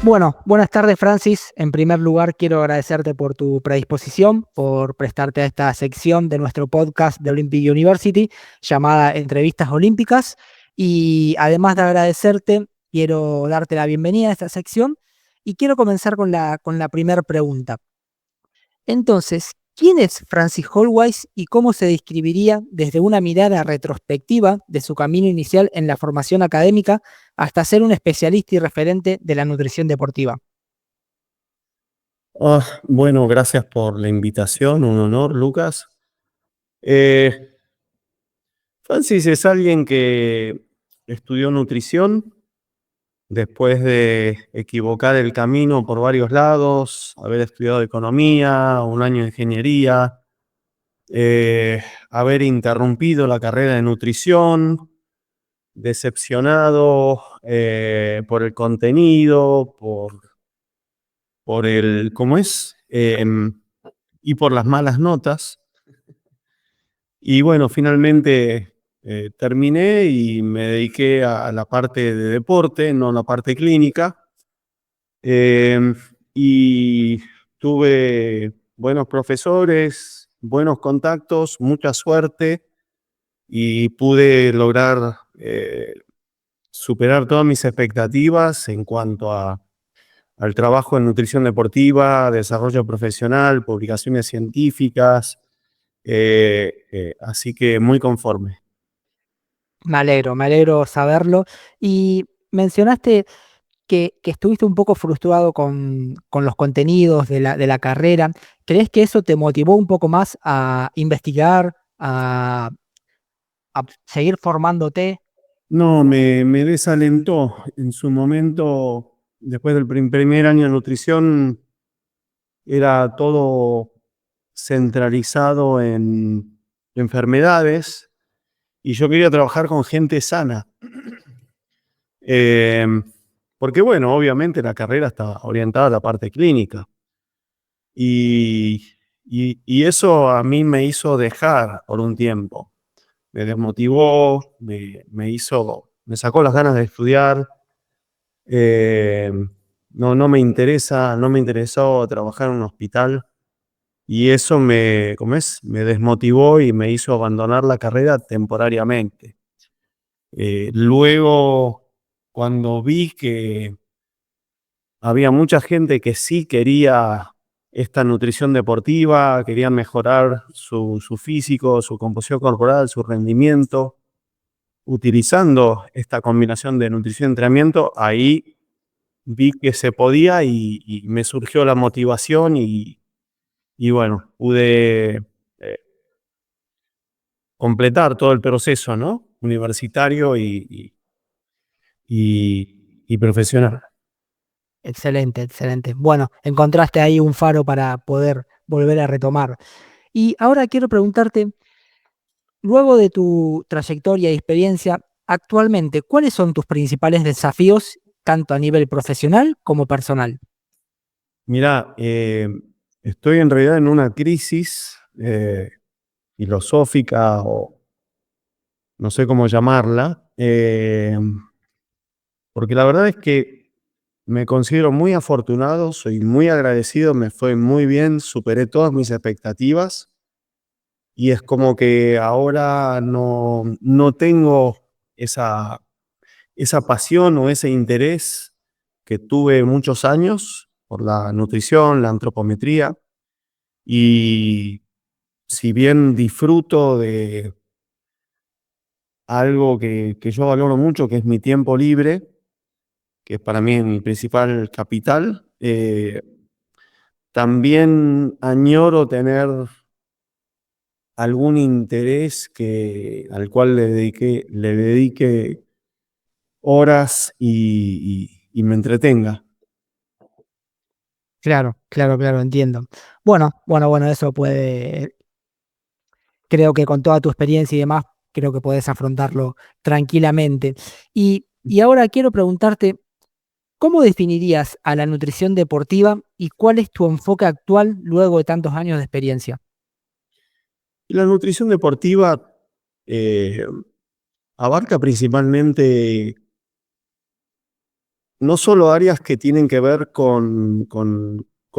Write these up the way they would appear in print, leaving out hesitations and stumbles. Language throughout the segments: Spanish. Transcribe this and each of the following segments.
Bueno, buenas tardes, Francis. En primer lugar, quiero agradecerte por tu predisposición, por prestarte a esta sección de nuestro podcast de Olympic University llamada Entrevistas Olímpicas. Y además de agradecerte, quiero darte la bienvenida a esta sección y quiero comenzar con la primera pregunta. Entonces, ¿quién es Francis Holwise y cómo se describiría desde una mirada retrospectiva de su camino inicial en la formación académica hasta ser un especialista y referente de la nutrición deportiva? Bueno, gracias por la invitación, un honor, Lucas. Eh, Francis es alguien que estudió nutrición después de equivocar el camino por varios lados, haber estudiado economía, un año de ingeniería, haber interrumpido la carrera de nutrición, decepcionado por el contenido, por el, ¿cómo es? Y por las malas notas. Y bueno, finalmente terminé y me dediqué a la parte de deporte, no a la parte clínica. Eh, y tuve buenos profesores, buenos contactos, mucha suerte y pude lograr superar todas mis expectativas en cuanto al trabajo en nutrición deportiva, desarrollo profesional, publicaciones científicas. Así que muy conforme. Me alegro saberlo. Y mencionaste que estuviste un poco frustrado con los contenidos de la carrera. ¿Crees que eso te motivó un poco más a investigar, a seguir formándote? No, me desalentó. En su momento, después del primer año de nutrición, era todo centralizado en enfermedades y yo quería trabajar con gente sana. Eh, Porque, bueno, obviamente la carrera está orientada a la parte clínica y, y eso a mí me hizo dejar por un tiempo. Me desmotivó, me sacó las ganas de estudiar. Eh, no me interesa, no me interesó trabajar en un hospital y eso me desmotivó y me hizo abandonar la carrera temporariamente. Luego, cuando vi que había mucha gente que sí quería esta nutrición deportiva, querían mejorar su físico, su composición corporal, su rendimiento, utilizando esta combinación de nutrición y entrenamiento, ahí vi que se podía y me surgió la motivación y bueno, pude completar todo el proceso, ¿no? Universitario y profesional. Excelente, excelente. Bueno, encontraste ahí un faro para poder volver a retomar. Y ahora quiero preguntarte, luego de tu trayectoria y experiencia, actualmente, ¿cuáles son tus principales desafíos, tanto a nivel profesional como personal? Mirá, estoy en realidad en una crisis filosófica o no sé cómo llamarla, porque la verdad es que me considero muy afortunado, soy muy agradecido, me fue muy bien, superé todas mis expectativas y es como que ahora no tengo esa pasión o ese interés que tuve muchos años por la nutrición, la antropometría y si bien disfruto de algo que yo valoro mucho, que es mi tiempo libre, que es para mí mi principal capital, también añoro tener algún interés al cual le dedique horas y me entretenga. Claro, claro, claro, entiendo. Bueno, eso puede, creo que con toda tu experiencia y demás, creo que puedes afrontarlo tranquilamente. Y ahora quiero preguntarte, ¿cómo definirías a la nutrición deportiva y cuál es tu enfoque actual luego de tantos años de experiencia? Y la nutrición deportiva eh, abarca principalmente no solo áreas que tienen que ver con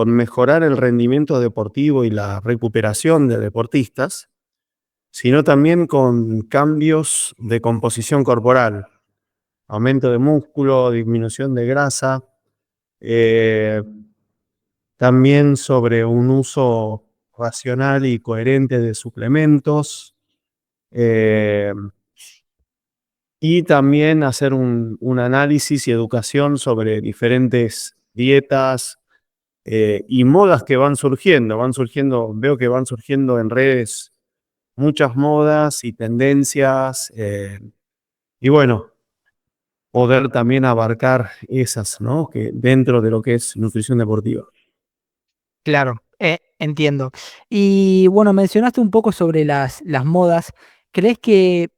mejorar el rendimiento deportivo y la recuperación de deportistas, sino también con cambios de composición corporal, aumento de músculo, disminución de grasa, eh, también sobre un uso racional y coherente de suplementos, eh, y también hacer un análisis y educación sobre diferentes dietas y modas que van surgiendo. Veo que van surgiendo en redes muchas modas y tendencias, y bueno, poder también abarcar esas, ¿no? Que dentro de lo que es nutrición deportiva. Claro, entiendo. Y bueno, mencionaste un poco sobre las modas. ¿Crees que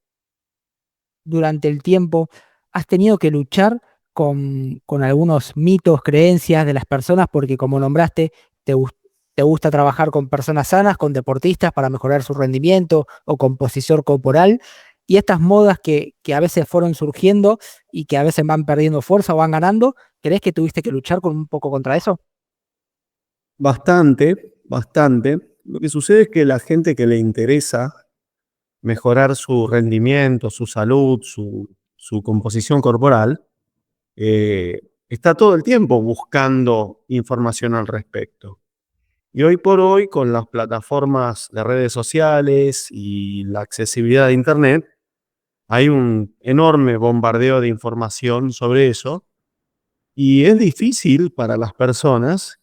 durante el tiempo has tenido que luchar con algunos mitos, creencias de las personas? Porque como nombraste, te gusta trabajar con personas sanas, con deportistas para mejorar su rendimiento o composición corporal. Y estas modas que a veces fueron surgiendo y que a veces van perdiendo fuerza o van ganando, ¿crees que tuviste que luchar con un poco contra eso? Bastante, bastante. Lo que sucede es que la gente que le interesa mejorar su rendimiento, su salud, su composición corporal, está todo el tiempo buscando información al respecto. Y hoy por hoy, con las plataformas de redes sociales y la accesibilidad de Internet, hay un enorme bombardeo de información sobre eso y es difícil para las personas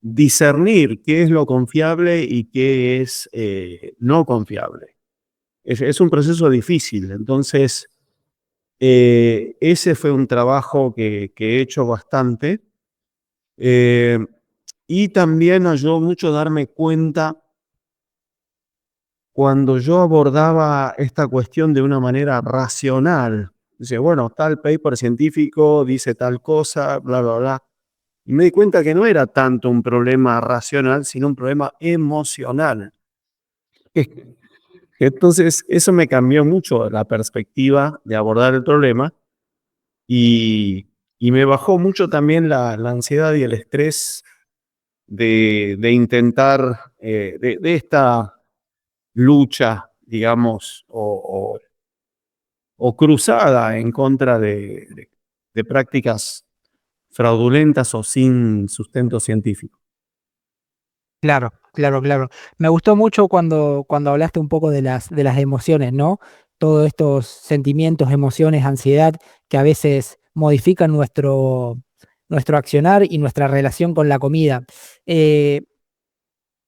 discernir qué es lo confiable y qué es no confiable. Es un proceso difícil, entonces ese fue un trabajo que he hecho bastante, eh, y también ayudó mucho darme cuenta cuando yo abordaba esta cuestión de una manera racional. Dice, bueno, tal paper científico dice tal cosa, bla, bla, bla. Y me di cuenta que no era tanto un problema racional, sino un problema emocional. Entonces, eso me cambió mucho la perspectiva de abordar el problema y, y me bajó mucho también la ansiedad y el estrés de intentar, de esta lucha, digamos, o cruzada en contra de prácticas fraudulentas o sin sustento científico. Claro, claro, claro. Me gustó mucho cuando hablaste un poco de las emociones, ¿no? Todos estos sentimientos, emociones, ansiedad que a veces modifican nuestro accionar y nuestra relación con la comida. Eh,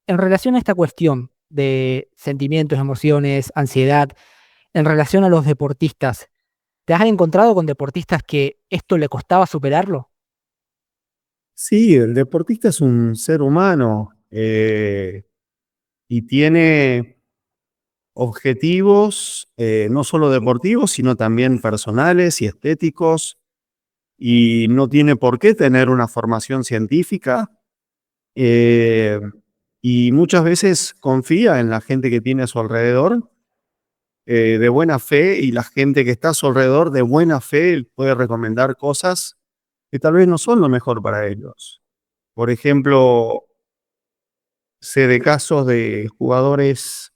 en relación a esta cuestión de sentimientos, emociones, ansiedad, en relación a los deportistas, ¿te has encontrado con deportistas que esto le costaba superarlo? Sí, el deportista es un ser humano, y tiene objetivos, no solo deportivos, sino también personales y estéticos, y no tiene por qué tener una formación científica, eh, y muchas veces confía en la gente que tiene a su alrededor, de buena fe, y la gente que está a su alrededor de buena fe puede recomendar cosas que tal vez no son lo mejor para ellos. Por ejemplo, sé de casos de jugadores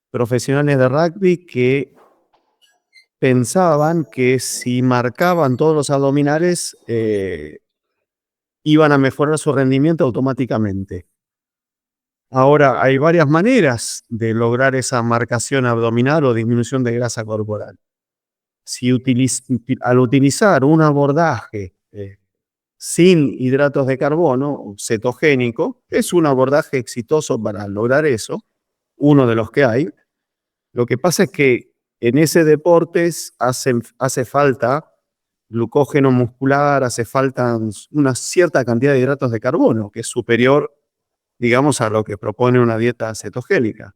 profesionales de rugby que pensaban que si marcaban todos los abdominales, iban a mejorar su rendimiento automáticamente. Ahora, hay varias maneras de lograr esa marcación abdominal o disminución de grasa corporal. Si al utilizar un abordaje sin hidratos de carbono, cetogénico, es un abordaje exitoso para lograr eso, uno de los que hay. Lo que pasa es que en ese deporte hace falta glucógeno muscular, hace falta una cierta cantidad de hidratos de carbono, que es superior, digamos, a lo que propone una dieta cetogénica.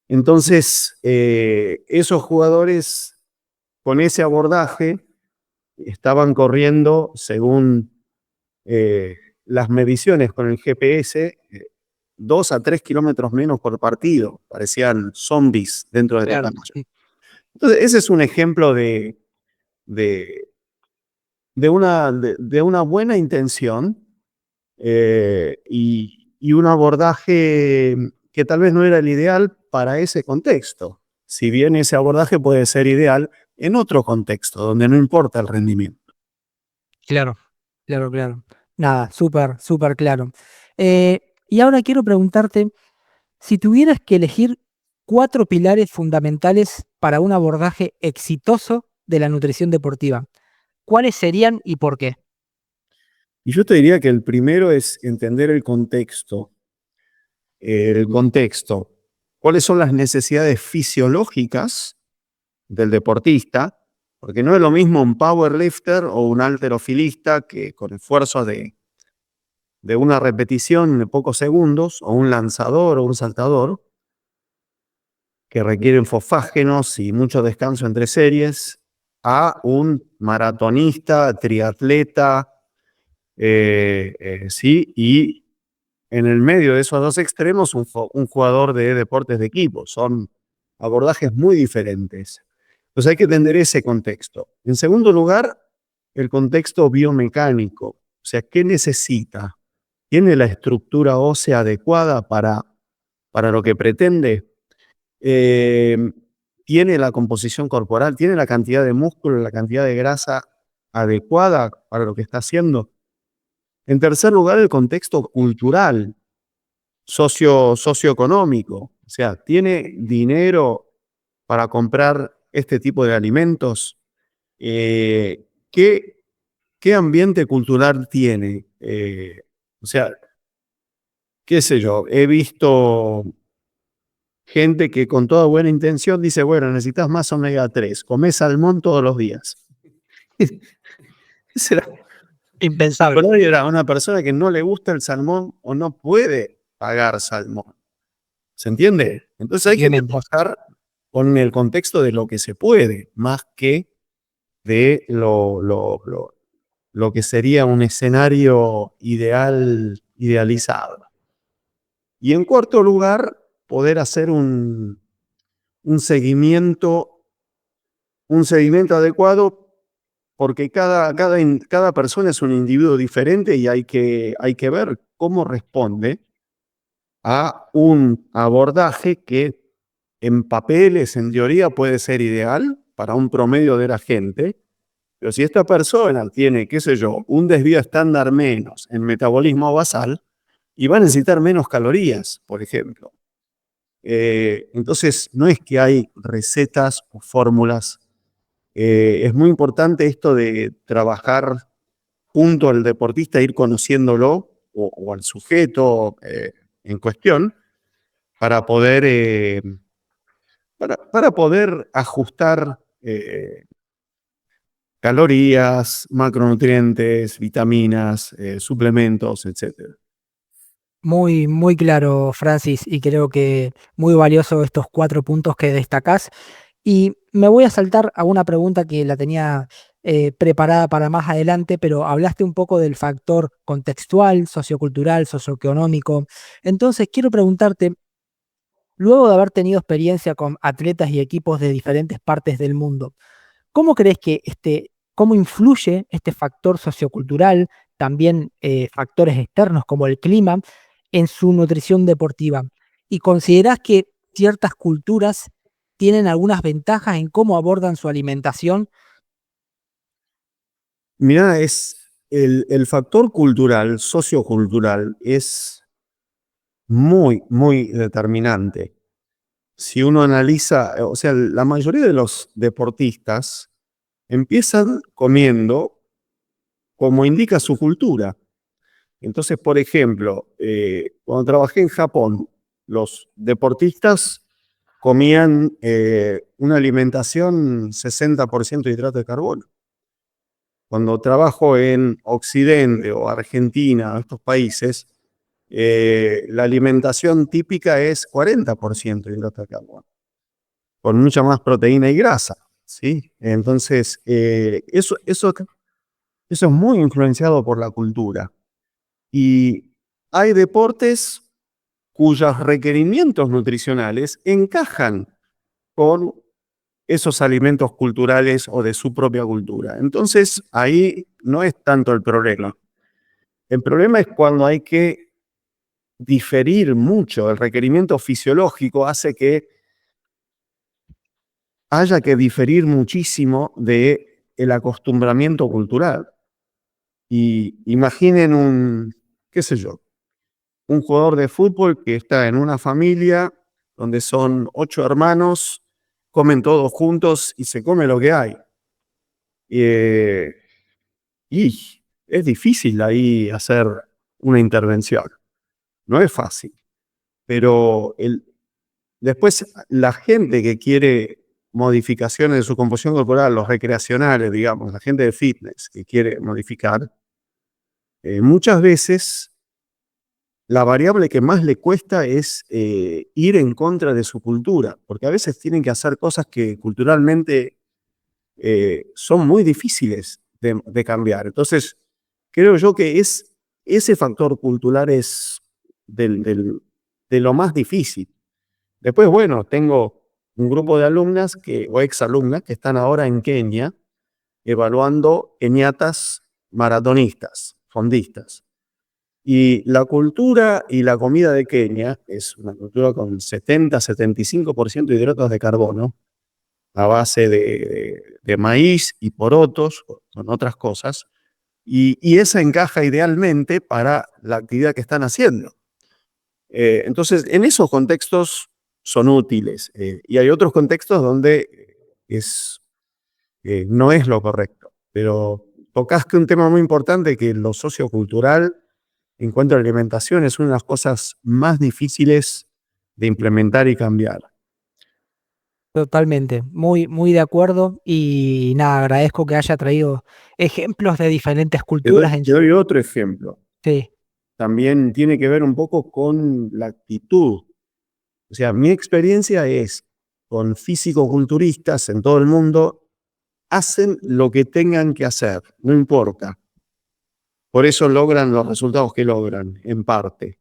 Entonces, esos jugadores con ese abordaje estaban corriendo según eh, las mediciones con el GPS, 2 a 3 kilómetros menos por partido. Parecían zombies dentro de la Claro. cancha. Entonces, ese es un ejemplo de, de una buena intención y un abordaje que tal vez no era el ideal para ese contexto. Si bien ese abordaje puede ser ideal en otro contexto, donde no importa el rendimiento. Claro, claro, claro. Nada, súper, súper claro. Y ahora quiero preguntarte, si tuvieras que elegir 4 pilares fundamentales para un abordaje exitoso de la nutrición deportiva, ¿cuáles serían y por qué? Y yo te diría que el primero es entender el contexto. El contexto. ¿Cuáles son las necesidades fisiológicas del deportista? Porque no es lo mismo un powerlifter o un halterofilista que con esfuerzos de una repetición de pocos segundos, o un lanzador o un saltador, que requieren fosfágenos y mucho descanso entre series, a un maratonista, triatleta, ¿sí? Y en el medio de esos dos extremos, un jugador de deportes de equipo. Son abordajes muy diferentes. Entonces hay que entender ese contexto. En segundo lugar, el contexto biomecánico. O sea, ¿qué necesita? ¿Tiene la estructura ósea adecuada para lo que pretende? ¿Tiene la composición corporal? ¿Tiene la cantidad de músculo, la cantidad de grasa adecuada para lo que está haciendo? En tercer lugar, el contexto cultural, socioeconómico. O sea, ¿tiene dinero para comprar este tipo de alimentos? ¿Qué, qué ambiente cultural tiene? O sea, qué sé yo, he visto gente que con toda buena intención dice, bueno, necesitas más omega 3, comés salmón todos los días. Será, Impensable. por ahí era una persona que no le gusta el salmón o no puede pagar salmón. ¿Se entiende? Entonces hay que Obviamente. trabajar con el contexto de lo que se puede, más que de lo que sería un escenario idealizado. Y en cuarto lugar, poder hacer un seguimiento, un seguimiento adecuado, porque cada persona es un individuo diferente y hay que ver cómo responde a un abordaje que en papeles, en teoría, puede ser ideal para un promedio de la gente, pero si esta persona tiene, qué sé yo, un desvío estándar menos en metabolismo basal, y va a necesitar menos calorías, por ejemplo. Entonces, no es que hay recetas o fórmulas. Es muy importante esto de trabajar junto al deportista, ir conociéndolo o al sujeto en cuestión para poder, para poder ajustar calorías, macronutrientes, vitaminas, suplementos, etc. Muy, muy claro, Francis, y creo que muy valioso estos 4 puntos que destacás. Y me voy a saltar a una pregunta que la tenía preparada para más adelante, pero hablaste un poco del factor contextual, sociocultural, socioeconómico. Entonces, quiero preguntarte, luego de haber tenido experiencia con atletas y equipos de diferentes partes del mundo, ¿cómo crees que cómo influye este factor sociocultural, también factores externos como el clima, en su nutrición deportiva? ¿Y considerás que ciertas culturas tienen algunas ventajas en cómo abordan su alimentación? Mirá, es el factor cultural, sociocultural, es muy, muy determinante. Si uno analiza, o sea, la mayoría de los deportistas empiezan comiendo como indica su cultura. Entonces, por ejemplo, cuando trabajé en Japón, los deportistas comían una alimentación 60% de hidrato de carbono. Cuando trabajo en Occidente o Argentina, estos países, la alimentación típica es 40% de hidrato de carbono, con mucha más proteína y grasa, ¿sí? Entonces, eso es muy influenciado por la cultura. Y hay deportes cuyos requerimientos nutricionales encajan con esos alimentos culturales o de su propia cultura. Entonces, ahí no es tanto el problema. El problema es cuando hay que diferir mucho. El requerimiento fisiológico hace que haya que diferir muchísimo de el acostumbramiento cultural. Y imaginen qué sé yo, un jugador de fútbol que está en una familia donde son 8 hermanos, comen todos juntos y se come lo que hay. Eh, y es difícil ahí hacer una intervención. No es fácil. Pero después la gente que quiere modificaciones de su composición corporal, los recreacionales, digamos, la gente de fitness que quiere modificar, muchas veces la variable que más le cuesta es ir en contra de su cultura, porque a veces tienen que hacer cosas que culturalmente son muy difíciles de cambiar. Entonces, creo yo que ese factor cultural es de lo más difícil. Después, bueno, tengo un grupo de alumnas o exalumnas que están ahora en Kenia evaluando keniatas maratonistas, fondistas. Y la cultura y la comida de Kenia es una cultura con 70-75% de hidratos de carbono, a base de maíz y porotos, con otras cosas, y esa encaja idealmente para la actividad que están haciendo. Entonces, en esos contextos son útiles, y hay otros contextos donde no es lo correcto. Pero tocaste un tema muy importante, que lo sociocultural en cuanto a la alimentación es una de las cosas más difíciles de implementar y cambiar. Totalmente, muy, muy de acuerdo y nada, agradezco que haya traído ejemplos de diferentes Te doy, culturas en te doy otro ejemplo. sí, También tiene que ver un poco con la actitud. O sea, mi experiencia es con físico-culturistas en todo el mundo, hacen lo que tengan que hacer, no importa. Por eso logran los resultados que logran, en parte.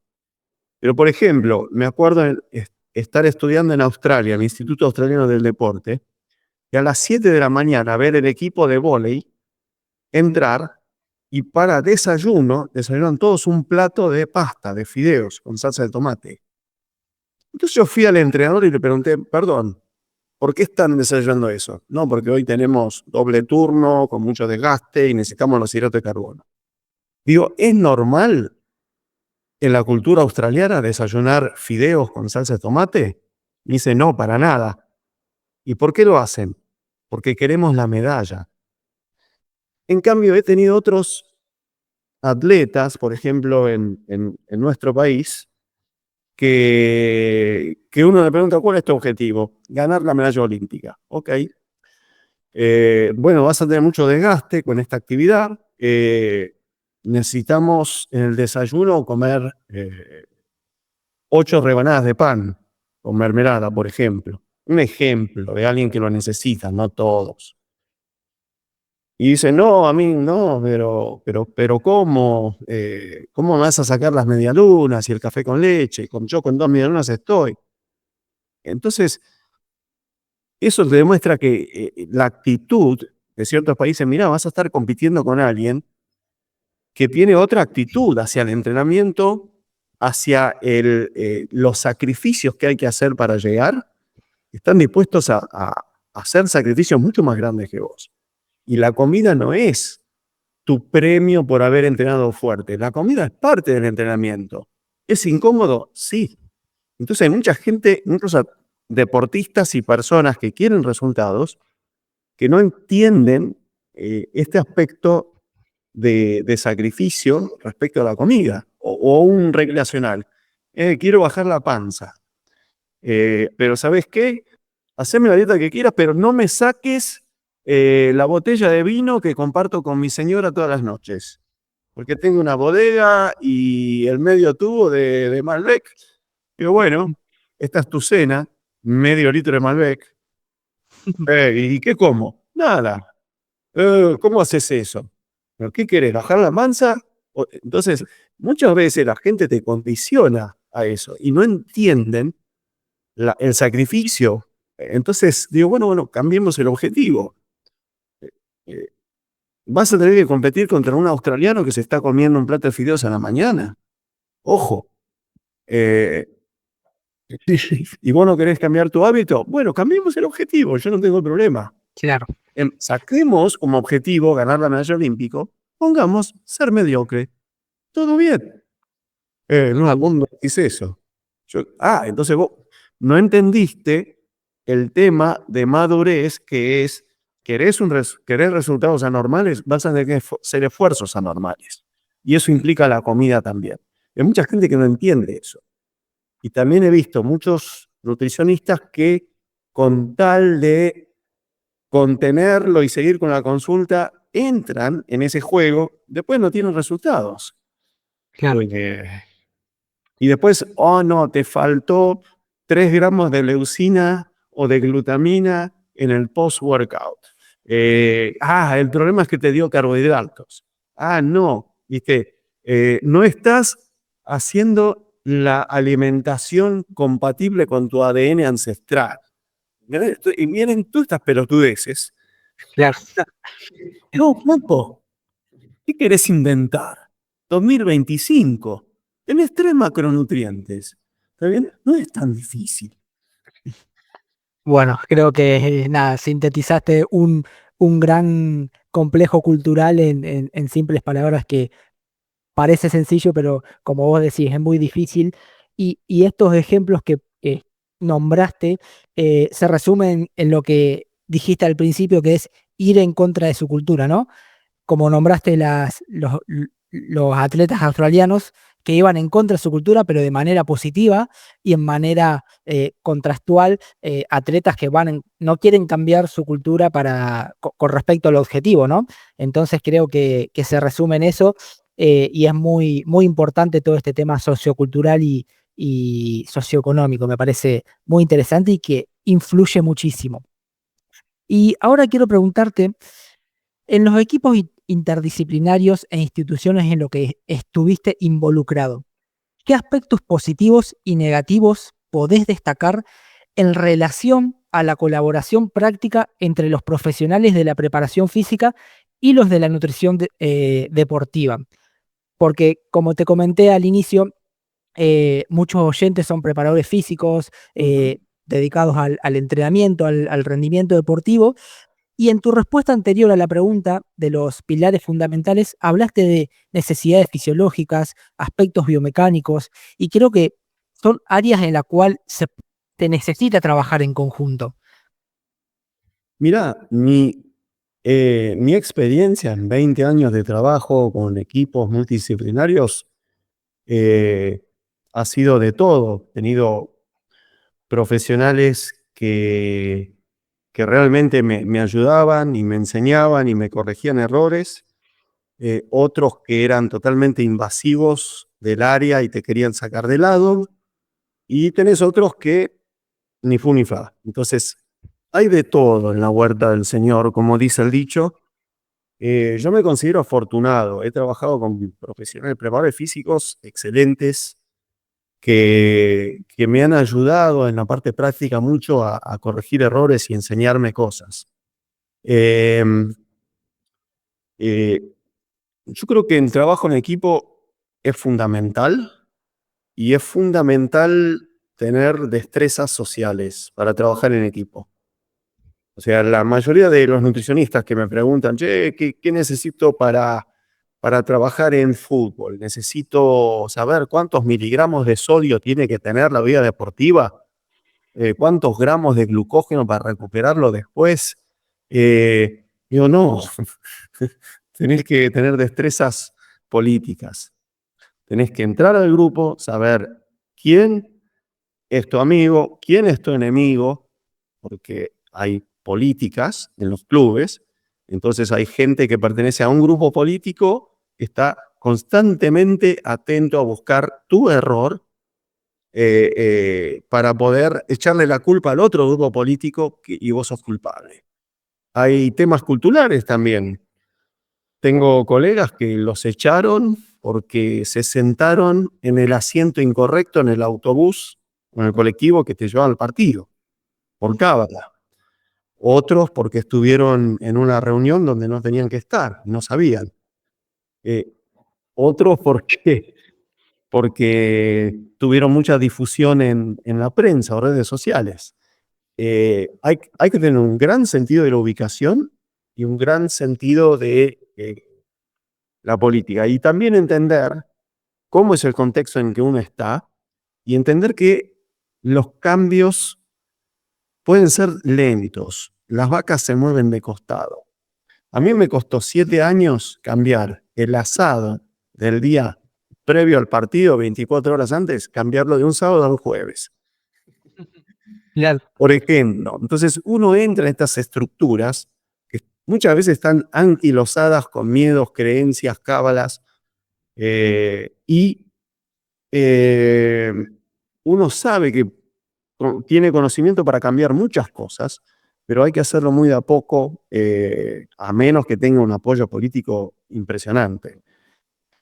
Pero, por ejemplo, me acuerdo estar estudiando en Australia, el Instituto Australiano del Deporte, y a las 7 de la mañana ver el equipo de vóley entrar, y para desayunan todos un plato de pasta, de fideos con salsa de tomate. Entonces yo fui al entrenador y le pregunté, perdón, ¿por qué están desayunando eso? No, porque hoy tenemos doble turno, con mucho desgaste y necesitamos los hidratos de carbono. Digo, ¿es normal en la cultura australiana desayunar fideos con salsa de tomate? Me dice, no, para nada. ¿Y por qué lo hacen? Porque queremos la medalla. En cambio, he tenido otros atletas, por ejemplo, en nuestro país, que uno le pregunta, ¿cuál es tu objetivo? Ganar la medalla olímpica. Ok. Bueno, vas a tener mucho desgaste con esta actividad. Necesitamos en el desayuno comer 8 rebanadas de pan con mermelada, por ejemplo. Un ejemplo de alguien que lo necesita, no todos. Y dice, no, a mí no, pero ¿cómo? ¿Cómo me vas a sacar las medialunas y el café con leche? Yo con 2 medialunas estoy. Entonces, eso te demuestra que la actitud de ciertos países, mirá, vas a estar compitiendo con alguien que tiene otra actitud hacia el entrenamiento, hacia los sacrificios que hay que hacer para llegar. Están dispuestos a hacer sacrificios mucho más grandes que vos. Y la comida no es tu premio por haber entrenado fuerte. La comida es parte del entrenamiento. ¿Es incómodo? Sí. Entonces hay mucha gente, muchos deportistas y personas que quieren resultados, que no entienden este aspecto de sacrificio respecto a la comida, o un recreacional. Quiero bajar la panza, pero ¿sabes qué? Haceme la dieta que quieras, pero no me saques la botella de vino que comparto con mi señora todas las noches, porque tengo una bodega y el medio tubo de Malbec. Digo, bueno, esta es tu cena, medio litro de Malbec. ¿Y qué como? Nada. ¿Cómo haces eso? ¿Pero qué querés? ¿Bajar la mansa? Entonces, muchas veces la gente te condiciona a eso y no entienden el sacrificio Entonces digo, bueno, cambiemos el objetivo. Eh, Vas a tener que competir contra un australiano que se está comiendo un plato de fideos a la mañana. Ojo. Eh, y vos no querés cambiar tu hábito. Bueno, cambiemos el objetivo, yo no tengo problema. Claro, Saquemos como objetivo ganar la medalla olímpica, pongamos ser mediocre. Todo bien. No, al mundo dice eso. Entonces vos no entendiste el tema de madurez, que es, querés resultados anormales, vas a tener que hacer esfuerzos anormales. Y eso implica la comida también. Hay mucha gente que no entiende eso. Y también he visto muchos nutricionistas que, con tal de contenerlo y seguir con la consulta, entran en ese juego, después no tienen resultados. claro. Y después, oh no, te faltó 3 gramos de leucina o de glutamina en el post-workout. El problema es que te dio carbohidratos. No, viste, no estás haciendo la alimentación compatible con tu ADN ancestral. Y miren todas estas pelotudeces. Claro. No, Papo, ¿qué querés inventar? 2025. Tenés 3 macronutrientes. ¿Está bien? No es tan difícil. Bueno, creo que nada, sintetizaste un gran complejo cultural en simples palabras que parece sencillo, pero como vos decís, es muy difícil. Y estos ejemplos que nombraste se resumen en lo que dijiste al principio, que es ir en contra de su cultura, ¿no? Como nombraste los atletas australianos que iban en contra de su cultura, pero de manera positiva y en manera contrastual, atletas que no quieren cambiar su cultura con respecto al objetivo, ¿no? Entonces creo que se resume en eso y es muy, muy importante todo este tema sociocultural y socioeconómico. Me parece muy interesante y que influye muchísimo. Y ahora quiero preguntarte, en los equipos interdisciplinarios e instituciones en los que estuviste involucrado, ¿qué aspectos positivos y negativos podés destacar en relación a la colaboración práctica entre los profesionales de la preparación física y los de la nutrición deportiva? Porque, como te comenté al inicio, muchos oyentes son preparadores físicos dedicados al entrenamiento, al rendimiento deportivo, y en tu respuesta anterior a la pregunta de los pilares fundamentales, hablaste de necesidades fisiológicas, aspectos biomecánicos, y creo que son áreas en las cuales se necesita trabajar en conjunto. Mirá, mi experiencia en 20 años de trabajo con equipos multidisciplinarios ha sido de todo. He tenido profesionales que realmente me ayudaban y me enseñaban y me corregían errores, otros que eran totalmente invasivos del área y te querían sacar de lado, y tenés otros que ni fu ni fa. Entonces, hay de todo en la huerta del Señor, como dice el dicho. Yo me considero afortunado. He trabajado con profesionales preparadores físicos excelentes que me han ayudado en la parte práctica mucho a corregir errores y enseñarme cosas. Em, eh, yo creo que el trabajo en equipo es fundamental, y es fundamental tener destrezas sociales para trabajar en equipo. O sea, la mayoría de los nutricionistas que me preguntan, che, ¿qué necesito para trabajar en fútbol? Necesito saber cuántos miligramos de sodio tiene que tener la vida deportiva, cuántos gramos de glucógeno para recuperarlo después. Digo, no, tenés que tener destrezas políticas. Tenés que entrar al grupo, saber quién es tu amigo, quién es tu enemigo, porque hay políticas en los clubes. Entonces hay gente que pertenece a un grupo político que está constantemente atento a buscar tu error, para poder echarle la culpa al otro grupo político y vos sos culpable. Hay temas culturales también. Tengo colegas que los echaron porque se sentaron en el asiento incorrecto en el autobús o en el colectivo que te llevaba al partido. por cábala. Otros porque estuvieron en una reunión donde no tenían que estar, no sabían. Otros porque tuvieron mucha difusión en la prensa o redes sociales. Hay que tener un gran sentido de la ubicación y un gran sentido de la política. Y también entender cómo es el contexto en que uno está y entender que los cambios pueden ser lentos. Las vacas se mueven de costado. A mí me costó 7 años cambiar el asado del día previo al partido, 24 horas antes, cambiarlo de un sábado a un jueves. Claro. Por ejemplo, entonces uno entra en estas estructuras que muchas veces están anquilosadas con miedos, creencias, cábalas, y uno sabe que tiene conocimiento para cambiar muchas cosas, pero hay que hacerlo muy de a poco, a menos que tenga un apoyo político impresionante.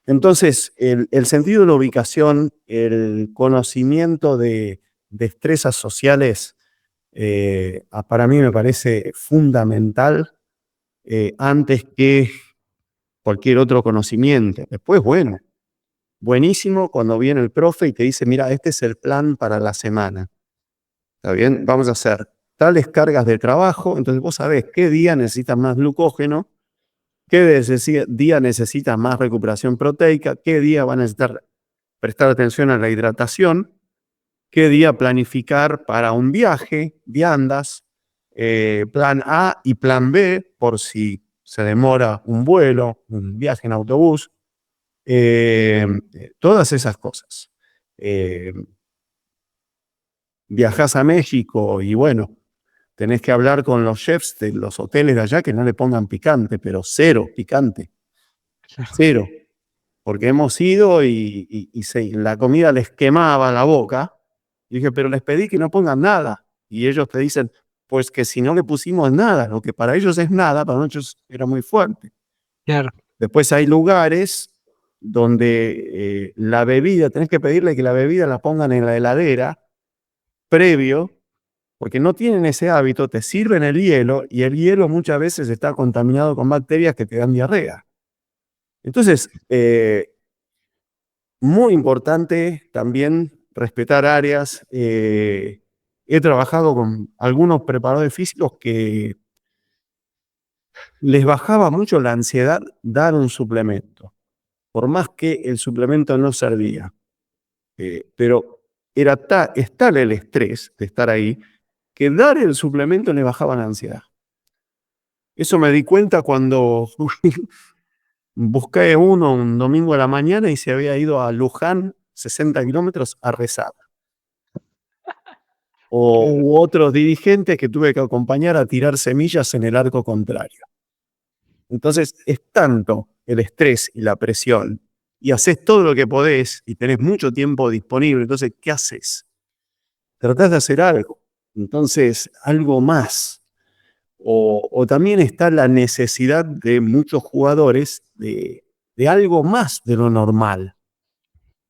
Entonces, el sentido de la ubicación, el conocimiento de destrezas sociales, para mí me parece fundamental, antes que cualquier otro conocimiento. Después, bueno, buenísimo cuando viene el profe y te dice, mira, este es el plan para la semana. ¿Está bien? Vamos a hacer tales cargas de trabajo, entonces vos sabés qué día necesitas más glucógeno, qué día necesitas más recuperación proteica, qué día van a necesitar prestar atención a la hidratación, qué día planificar para un viaje, viandas, plan A y plan B, por si se demora un vuelo, un viaje en autobús, todas esas cosas. Viajás a México y bueno, tenés que hablar con los chefs de los hoteles de allá que no le pongan picante, pero cero picante, cero. Porque hemos ido y la comida les quemaba la boca. Y dije, pero les pedí que no pongan nada. Y ellos te dicen, pues que si no le pusimos nada, lo que para ellos es nada, para nosotros era muy fuerte. Claro. Después hay lugares donde la bebida, tenés que pedirle que la bebida la pongan en la heladera previo, porque no tienen ese hábito, te sirven el hielo y el hielo muchas veces está contaminado con bacterias que te dan diarrea. Entonces, muy importante también respetar áreas. He trabajado con algunos preparadores físicos que les bajaba mucho la ansiedad dar un suplemento, por más que el suplemento no servía. Pero es tal el estrés de estar ahí que dar el suplemento le bajaba la ansiedad. Eso me di cuenta cuando busqué uno un domingo a la mañana y se había ido a Luján, 60 kilómetros, a rezar. U otros dirigentes que tuve que acompañar a tirar semillas en el arco contrario. Entonces, es tanto el estrés y la presión, y haces todo lo que podés y tenés mucho tiempo disponible. Entonces, ¿qué haces? Tratás de hacer algo. Entonces, algo más. O también está la necesidad de muchos jugadores de algo más de lo normal.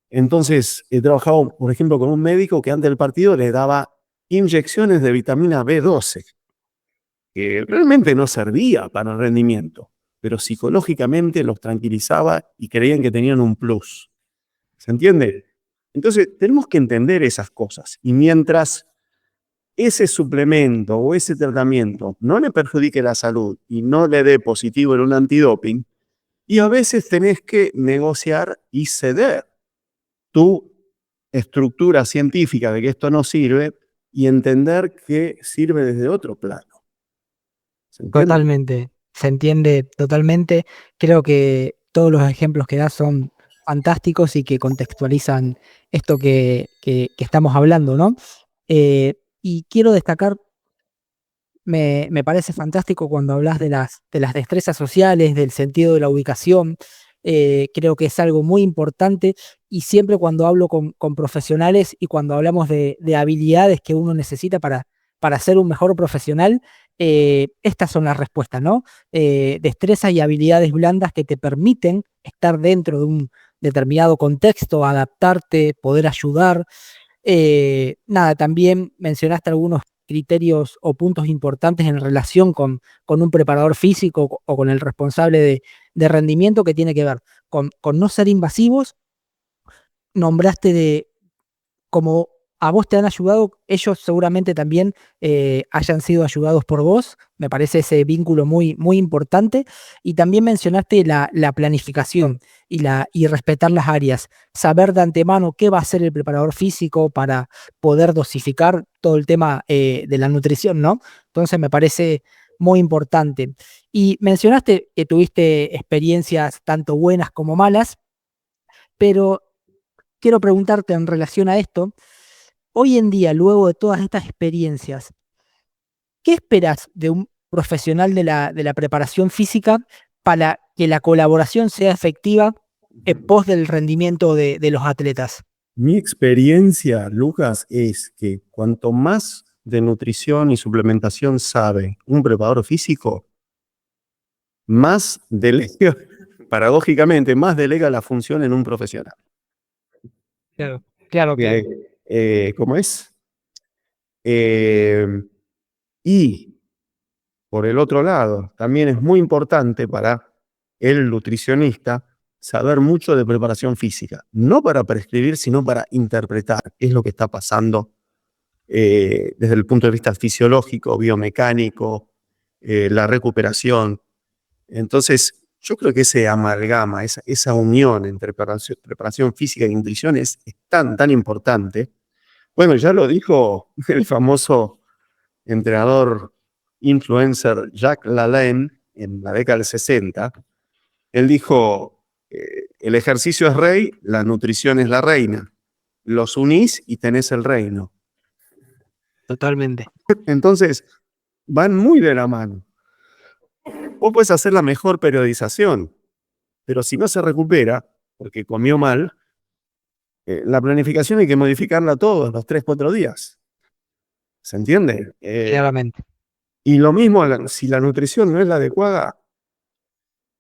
Entonces, he trabajado, por ejemplo, con un médico que antes del partido le daba inyecciones de vitamina B12, que realmente no servía para el rendimiento, pero psicológicamente los tranquilizaba y creían que tenían un plus. ¿Se entiende? Entonces, tenemos que entender esas cosas. Y mientras ese suplemento o ese tratamiento no le perjudique la salud y no le dé positivo en un antidoping, y a veces tenés que negociar y ceder tu estructura científica de que esto no sirve y entender que sirve desde otro plano. ¿Se entiende? Totalmente, se entiende totalmente. Creo que todos los ejemplos que das son fantásticos y que contextualizan esto que estamos hablando, ¿no? Y quiero destacar, me parece fantástico cuando hablas de las destrezas sociales, del sentido de la ubicación. Creo que es algo muy importante y siempre cuando hablo con profesionales y cuando hablamos de habilidades que uno necesita para ser un mejor profesional, estas son las respuestas, ¿no? Destrezas y habilidades blandas que te permiten estar dentro de un determinado contexto, adaptarte, poder ayudar. Nada, también mencionaste algunos criterios o puntos importantes en relación con un preparador físico o con el responsable de rendimiento que tiene que ver con no ser invasivos. Nombraste de como a vos te han ayudado, ellos seguramente también hayan sido ayudados por vos. Me parece ese vínculo muy, muy importante. Y también mencionaste la planificación y respetar las áreas. Saber de antemano qué va a hacer el preparador físico para poder dosificar todo el tema de la nutrición, ¿no? Entonces me parece muy importante. Y mencionaste que tuviste experiencias tanto buenas como malas, pero quiero preguntarte en relación a esto. Hoy en día, luego de todas estas experiencias, ¿qué esperas de un profesional de la preparación física para que la colaboración sea efectiva en pos del rendimiento de los atletas? Mi experiencia, Lucas, es que cuanto más de nutrición y suplementación sabe un preparador físico, más delega, paradójicamente, más delega la función en un profesional. Claro, claro, claro. ¿Cómo es? Y por el otro lado, también es muy importante para el nutricionista saber mucho de preparación física, no para prescribir, sino para interpretar qué es lo que está pasando desde el punto de vista fisiológico, biomecánico, la recuperación. Entonces, yo creo que ese amalgama, esa unión entre preparación física y nutrición es tan importante. Bueno, ya lo dijo el famoso entrenador influencer Jack LaLanne en la década del 60. Él dijo, el ejercicio es rey, la nutrición es la reina. Los unís y tenés el reino. Totalmente. Entonces, van muy de la mano. Vos puedes hacer la mejor periodización, pero si no se recupera, porque comió mal, la planificación hay que modificarla todos los 3-4 días. ¿Se entiende? Claramente. Y lo mismo, si la nutrición no es la adecuada,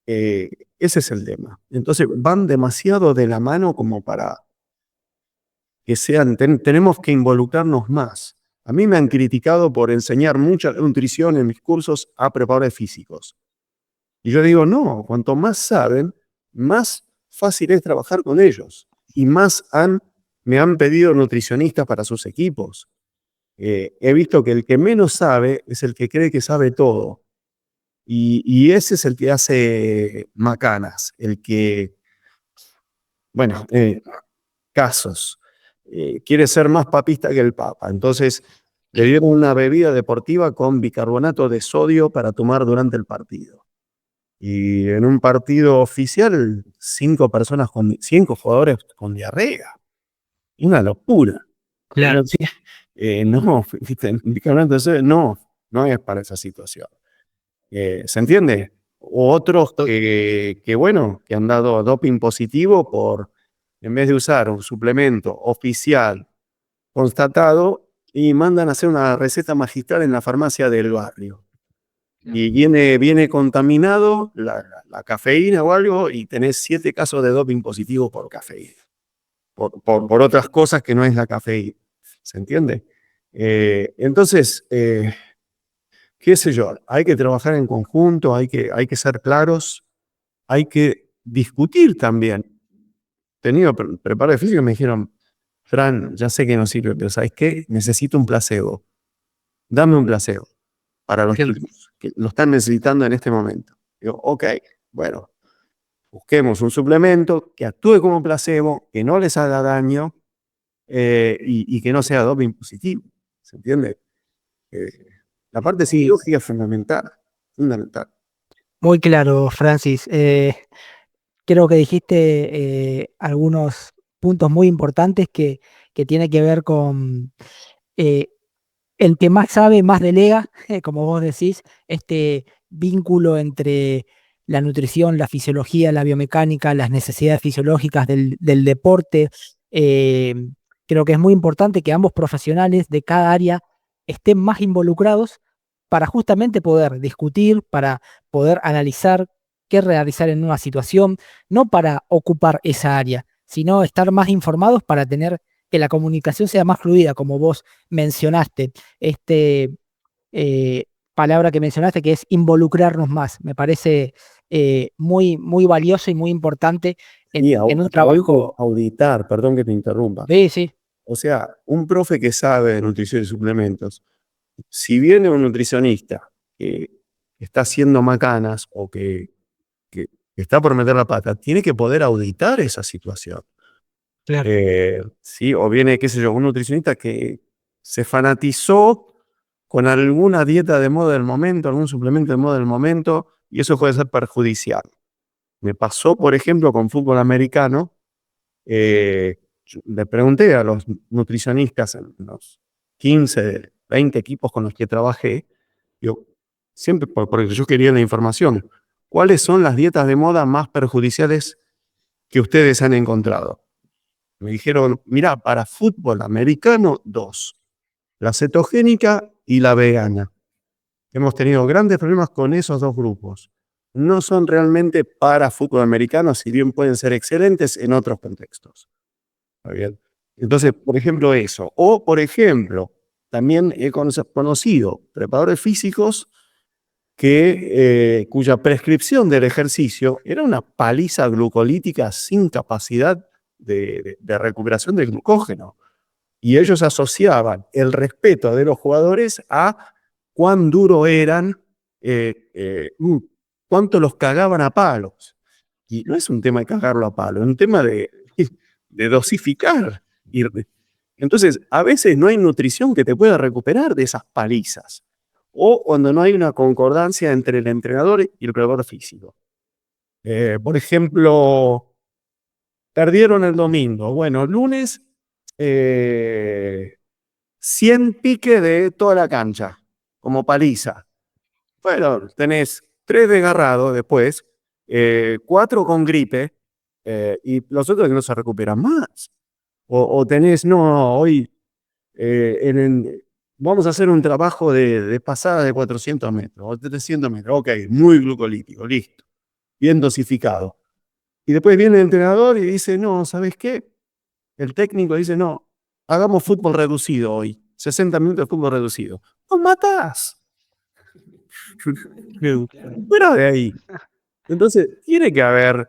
ese es el tema. Entonces van demasiado de la mano como para que sean, tenemos que involucrarnos más. A mí me han criticado por enseñar mucha nutrición en mis cursos a preparadores físicos. Y yo digo, no, cuanto más saben, más fácil es trabajar con ellos. Y más me han pedido nutricionistas para sus equipos. He visto que el que menos sabe es el que cree que sabe todo. Y ese es el que hace macanas, el que, bueno, casos. Quiere ser más papista que el Papa. Entonces, le dieron una bebida deportiva con bicarbonato de sodio para tomar durante el partido. Y en un partido oficial, 5 jugadores con diarrea. Una locura. Claro. No, bicarbonato de sodio, no es para esa situación. ¿Se entiende? O otros bueno, que han dado doping positivo en vez de usar un suplemento oficial constatado, y mandan a hacer una receta magistral en la farmacia del barrio. Y viene contaminado la cafeína o algo, y tenés 7 casos de doping positivo por cafeína. Por otras cosas que no es la cafeína. ¿Se entiende? Entonces, qué sé yo, hay que trabajar en conjunto, hay que ser claros, hay que discutir también. Tenido preparadores físicos me dijeron, Fran, ya sé que no sirve, pero ¿sabes qué? Necesito un placebo. Dame un placebo para los chicos que lo están necesitando en este momento. Digo, ok, bueno, busquemos un suplemento que actúe como placebo, que no les haga daño y que no sea doping positivo. ¿Se entiende? La parte psicológica es fundamental. Muy claro, Francis. Creo que dijiste algunos puntos muy importantes que tiene que ver con eh, el que más sabe, más delega, como vos decís, este vínculo entre la nutrición, la fisiología, la biomecánica, las necesidades fisiológicas del deporte. eh, Creo que es muy importante que ambos profesionales de cada área estén más involucrados para justamente poder discutir, para poder analizar qué realizar en una situación, no para ocupar esa área, sino estar más informados para tener que la comunicación sea más fluida, como vos mencionaste. Palabra que mencionaste, que es involucrarnos más. Me parece muy, muy valioso y muy importante Y en un trabajo. auditar, perdón que te interrumpa. Sí, sí, O sea, un profe que sabe de nutrición y suplementos, si viene un nutricionista que está haciendo macanas o que está por meter la pata, tiene que poder auditar esa situación. claro. Sí, o viene, qué sé yo, un nutricionista que se fanatizó con alguna dieta de moda del momento, algún suplemento de moda del momento, y eso puede ser perjudicial. Me pasó, por ejemplo, con fútbol americano. Le pregunté a los nutricionistas en los 15, 20 equipos con los que trabajé, yo siempre, porque yo quería la información, ¿cuáles son las dietas de moda más perjudiciales que ustedes han encontrado? Me dijeron, mira, para fútbol americano, dos, la cetogénica y la vegana. Hemos tenido grandes problemas con esos dos grupos. No son realmente para fútbol americano, si bien pueden ser excelentes en otros contextos. ¿Está bien? Entonces, por ejemplo, eso. O, por ejemplo, también he conocido preparadores físicos cuya prescripción del ejercicio era una paliza glucolítica sin capacidad de recuperación del glucógeno. Y ellos asociaban el respeto de los jugadores a cuán duro eran, cuánto los cagaban a palos. Y no es un tema de cagarlo a palos, es un tema de dosificar. Entonces, a veces no hay nutrición que te pueda recuperar de esas palizas. O cuando no hay una concordancia entre el entrenador y el preparador físico. Por ejemplo, perdieron el domingo. Bueno, el lunes, 100 piques de toda la cancha, como paliza. Bueno, tenés 3 desgarrados después, 4 con gripe, y los otros que no se recuperan más. O tenés, no, hoy vamos a hacer un trabajo de pasada de 400 metros o 300 metros. Ok, muy glucolítico, listo. Bien dosificado. Y después viene el entrenador y dice, no, ¿sabes qué? El técnico dice, no, hagamos fútbol reducido hoy. 60 minutos de fútbol reducido. ¡Nos matás! Fuera de ahí. Entonces, tiene que haber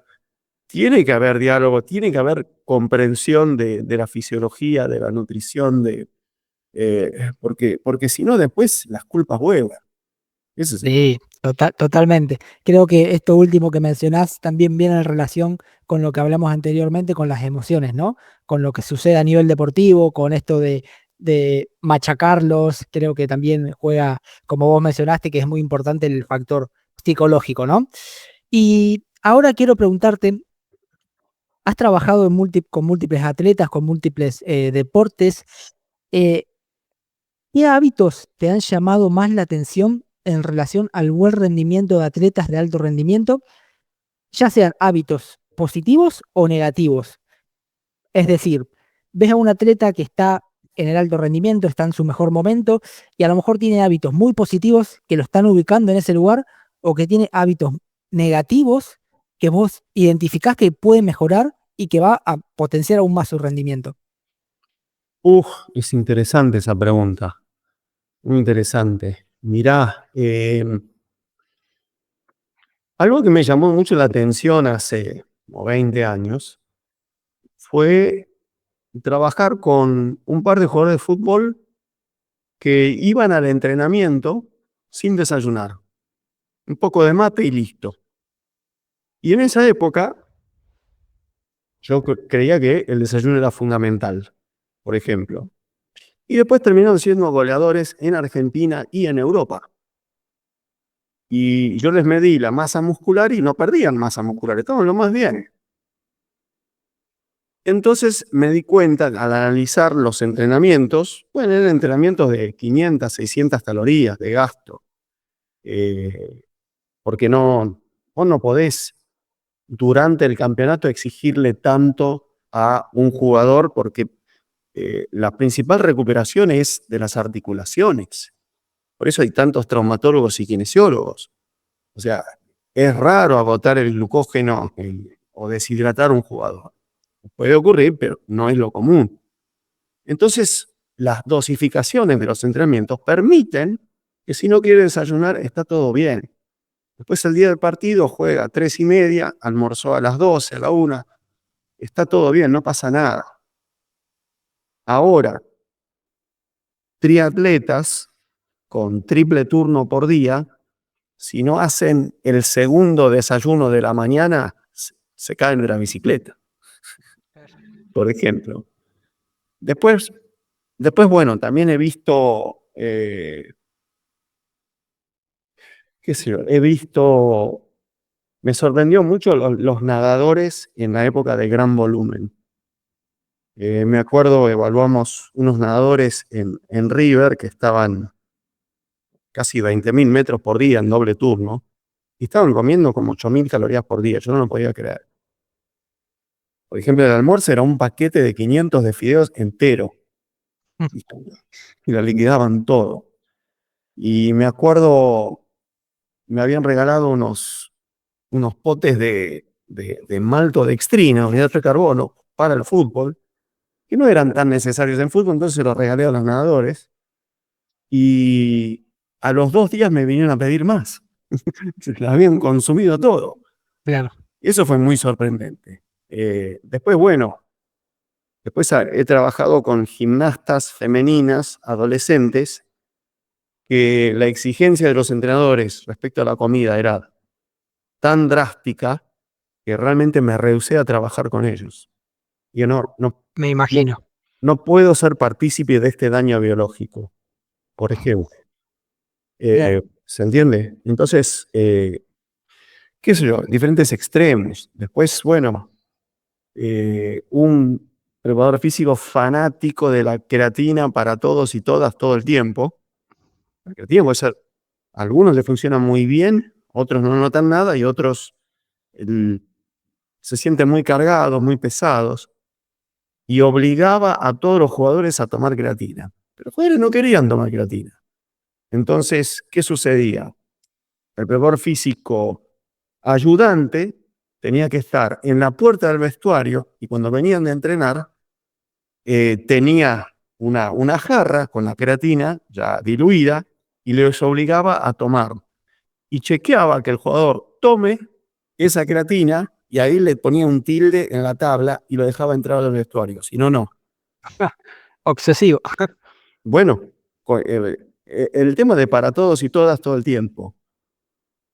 diálogo, tiene que haber comprensión de la fisiología, de la nutrición, porque si no, después las culpas vuelan. Ese es el Sí, totalmente. Creo que esto último que mencionás también viene en relación con lo que hablamos anteriormente, con las emociones, ¿no? Con lo que sucede a nivel deportivo, con esto de machacarlos. Creo que también juega, como vos mencionaste, que es muy importante el factor psicológico, ¿no? Y ahora quiero preguntarte, has trabajado con múltiples atletas, con múltiples deportes. eh, ¿Qué hábitos te han llamado más la atención en relación al buen rendimiento de atletas de alto rendimiento, ya sean hábitos positivos o negativos? Es decir, ves a un atleta que está en el alto rendimiento, está en su mejor momento y a lo mejor tiene hábitos muy positivos que lo están ubicando en ese lugar, o que tiene hábitos negativos que vos identificás que puede mejorar y que va a potenciar aún más su rendimiento. Es interesante esa pregunta. Muy interesante. Mirá, algo que me llamó mucho la atención hace como 20 años fue trabajar con un par de jugadores de fútbol que iban al entrenamiento sin desayunar. Un poco de mate y listo. Y en esa época yo creía que el desayuno era fundamental, por ejemplo. Y después terminaron siendo goleadores en Argentina y en Europa. Y yo les medí la masa muscular y no perdían masa muscular, estaban lo más bien. Entonces me di cuenta al analizar los entrenamientos, bueno, eran entrenamientos de 500, 600 calorías de gasto, porque vos no podés durante el campeonato exigirle tanto a un jugador, porque la principal recuperación es de las articulaciones. Por eso hay tantos traumatólogos y kinesiólogos. O sea, es raro agotar el glucógeno o deshidratar a un jugador. Puede ocurrir, pero no es lo común. Entonces, las dosificaciones de los entrenamientos permiten que si no quiere desayunar, está todo bien. Después el día del partido juega a 3:30, almorzó a las 12, a la 1, está todo bien, no pasa nada. Ahora, triatletas con triple turno por día, si no hacen el segundo desayuno de la mañana, se caen de la bicicleta, por ejemplo. Después, bueno, también he visto, qué sé yo, me sorprendió mucho los nadadores en la época de gran volumen. Me acuerdo, evaluamos unos nadadores en River que estaban casi 20.000 metros por día en doble turno y estaban comiendo como 8.000 calorías por día. Yo no lo podía creer. Por ejemplo, el almuerzo era un paquete de 500 de fideos entero y la liquidaban todo. Y me acuerdo, me habían regalado unos potes de malto dextrina, unidad de carbono, para el fútbol, que no eran tan necesarios en fútbol, entonces se los regalé a los nadadores. Y a los 2 días me vinieron a pedir más. Se la habían consumido todo. Claro. Eso fue muy sorprendente. Después, bueno, he trabajado con gimnastas femeninas, adolescentes, que la exigencia de los entrenadores respecto a la comida era tan drástica que realmente me rehusé a trabajar con ellos. Y Me imagino. no puedo ser partícipe de este daño biológico, por ejemplo. ¿Se entiende? Entonces, qué sé yo, diferentes extremos. Después, bueno, un preparador físico fanático de la creatina para todos y todas todo el tiempo. La creatina puede ser, a algunos le funciona muy bien, otros no notan nada y otros se sienten muy cargados, muy pesados. Y obligaba a todos los jugadores a tomar creatina. Pero los jugadores no querían tomar creatina. Entonces, ¿qué sucedía? El preparador físico ayudante tenía que estar en la puerta del vestuario y cuando venían de entrenar, tenía una jarra con la creatina ya diluida y les obligaba a tomar. Y chequeaba que el jugador tome esa creatina y ahí le ponía un tilde en la tabla y lo dejaba entrar al vestuario. Si no, no. Obsesivo. Bueno, el tema de para todos y todas todo el tiempo.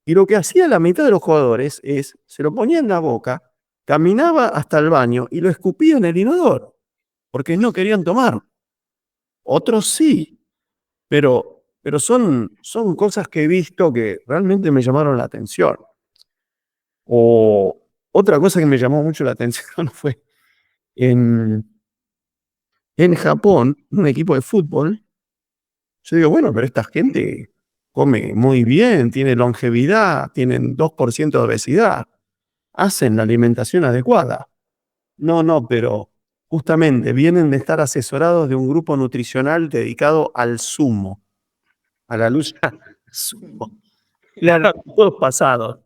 Y lo que hacía la mitad de los jugadores es, se lo ponía en la boca, caminaba hasta el baño y lo escupía en el inodoro, porque no querían tomar. Otros sí, pero son cosas que he visto que realmente me llamaron la atención. O otra cosa que me llamó mucho la atención fue en Japón, un equipo de fútbol. Yo digo, bueno, pero esta gente come muy bien, tiene longevidad, tienen 2% de obesidad, hacen la alimentación adecuada. No, pero justamente vienen de estar asesorados de un grupo nutricional dedicado al sumo, a la lucha al sumo. Claro, todos pasados.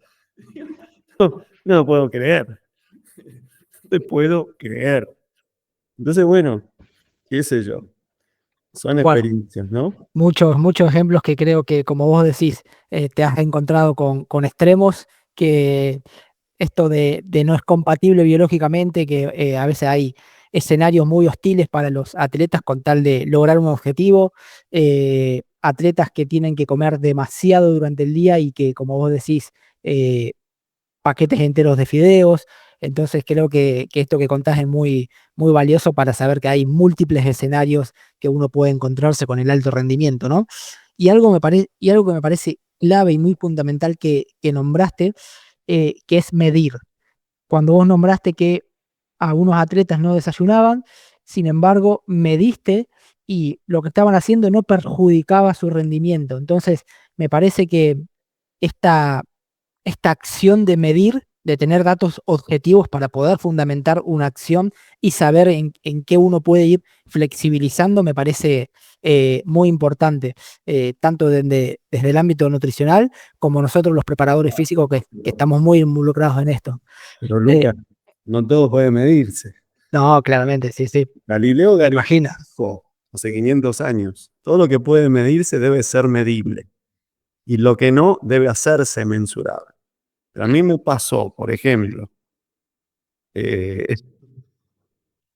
No lo puedo creer. No te puedo creer. Entonces, bueno, qué sé yo. Son Bueno, experiencias, ¿no? muchos ejemplos que creo que, como vos decís, te has encontrado con extremos que esto de no es compatible biológicamente, que a veces hay escenarios muy hostiles para los atletas con tal de lograr un objetivo, atletas que tienen que comer demasiado durante el día y que, como vos decís, paquetes enteros de fideos. Entonces creo que esto que contás es muy, muy valioso para saber que hay múltiples escenarios que uno puede encontrarse con el alto rendimiento, ¿no? Y algo que me parece clave y muy fundamental que nombraste, que es medir. Cuando vos nombraste que algunos atletas no desayunaban, sin embargo, mediste y lo que estaban haciendo no perjudicaba su rendimiento. Entonces, me parece que esta, esta acción de medir, de tener datos objetivos para poder fundamentar una acción y saber en qué uno puede ir flexibilizando, me parece muy importante, tanto desde el ámbito nutricional como nosotros los preparadores físicos que estamos muy involucrados en esto. Pero Eh, Lucas, no todo puede medirse. No, claramente, sí, sí. Galileo Me Galilei imagino. dijo hace 500 años, todo lo que puede medirse debe ser medible y lo que no debe hacerse mensurable. Pero a mí me pasó, por ejemplo, eh,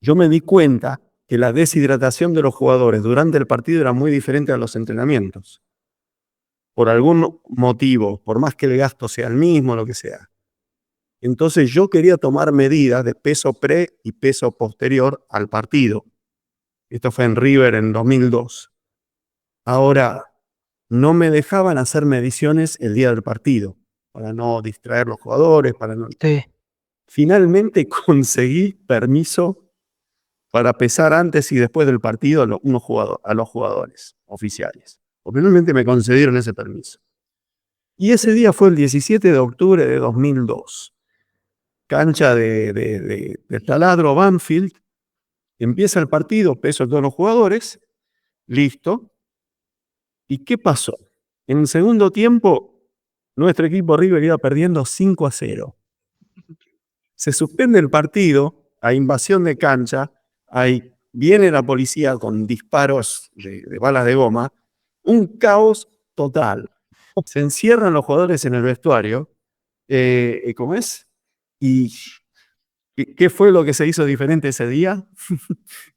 yo me di cuenta que la deshidratación de los jugadores durante el partido era muy diferente a los entrenamientos. Por algún motivo, por más que el gasto sea el mismo, lo que sea. Entonces yo quería tomar medidas de peso pre y peso posterior al partido. Esto fue en River en 2002. Ahora, no me dejaban hacer mediciones el día del partido, para no distraer los jugadores, para no... Sí. Finalmente conseguí permiso para pesar antes y después del partido a los jugadores oficiales. Finalmente me concedieron ese permiso. Y ese día fue el 17 de octubre de 2002. Cancha de taladro Banfield. Empieza el partido, peso a todos los jugadores. Listo. ¿Y qué pasó? En el segundo tiempo, nuestro equipo River iba perdiendo 5-0. Se suspende el partido, hay invasión de cancha, viene la policía con disparos de balas de goma, un caos total. Se encierran los jugadores en el vestuario, ¿cómo es? ¿Y qué fue lo que se hizo diferente ese día?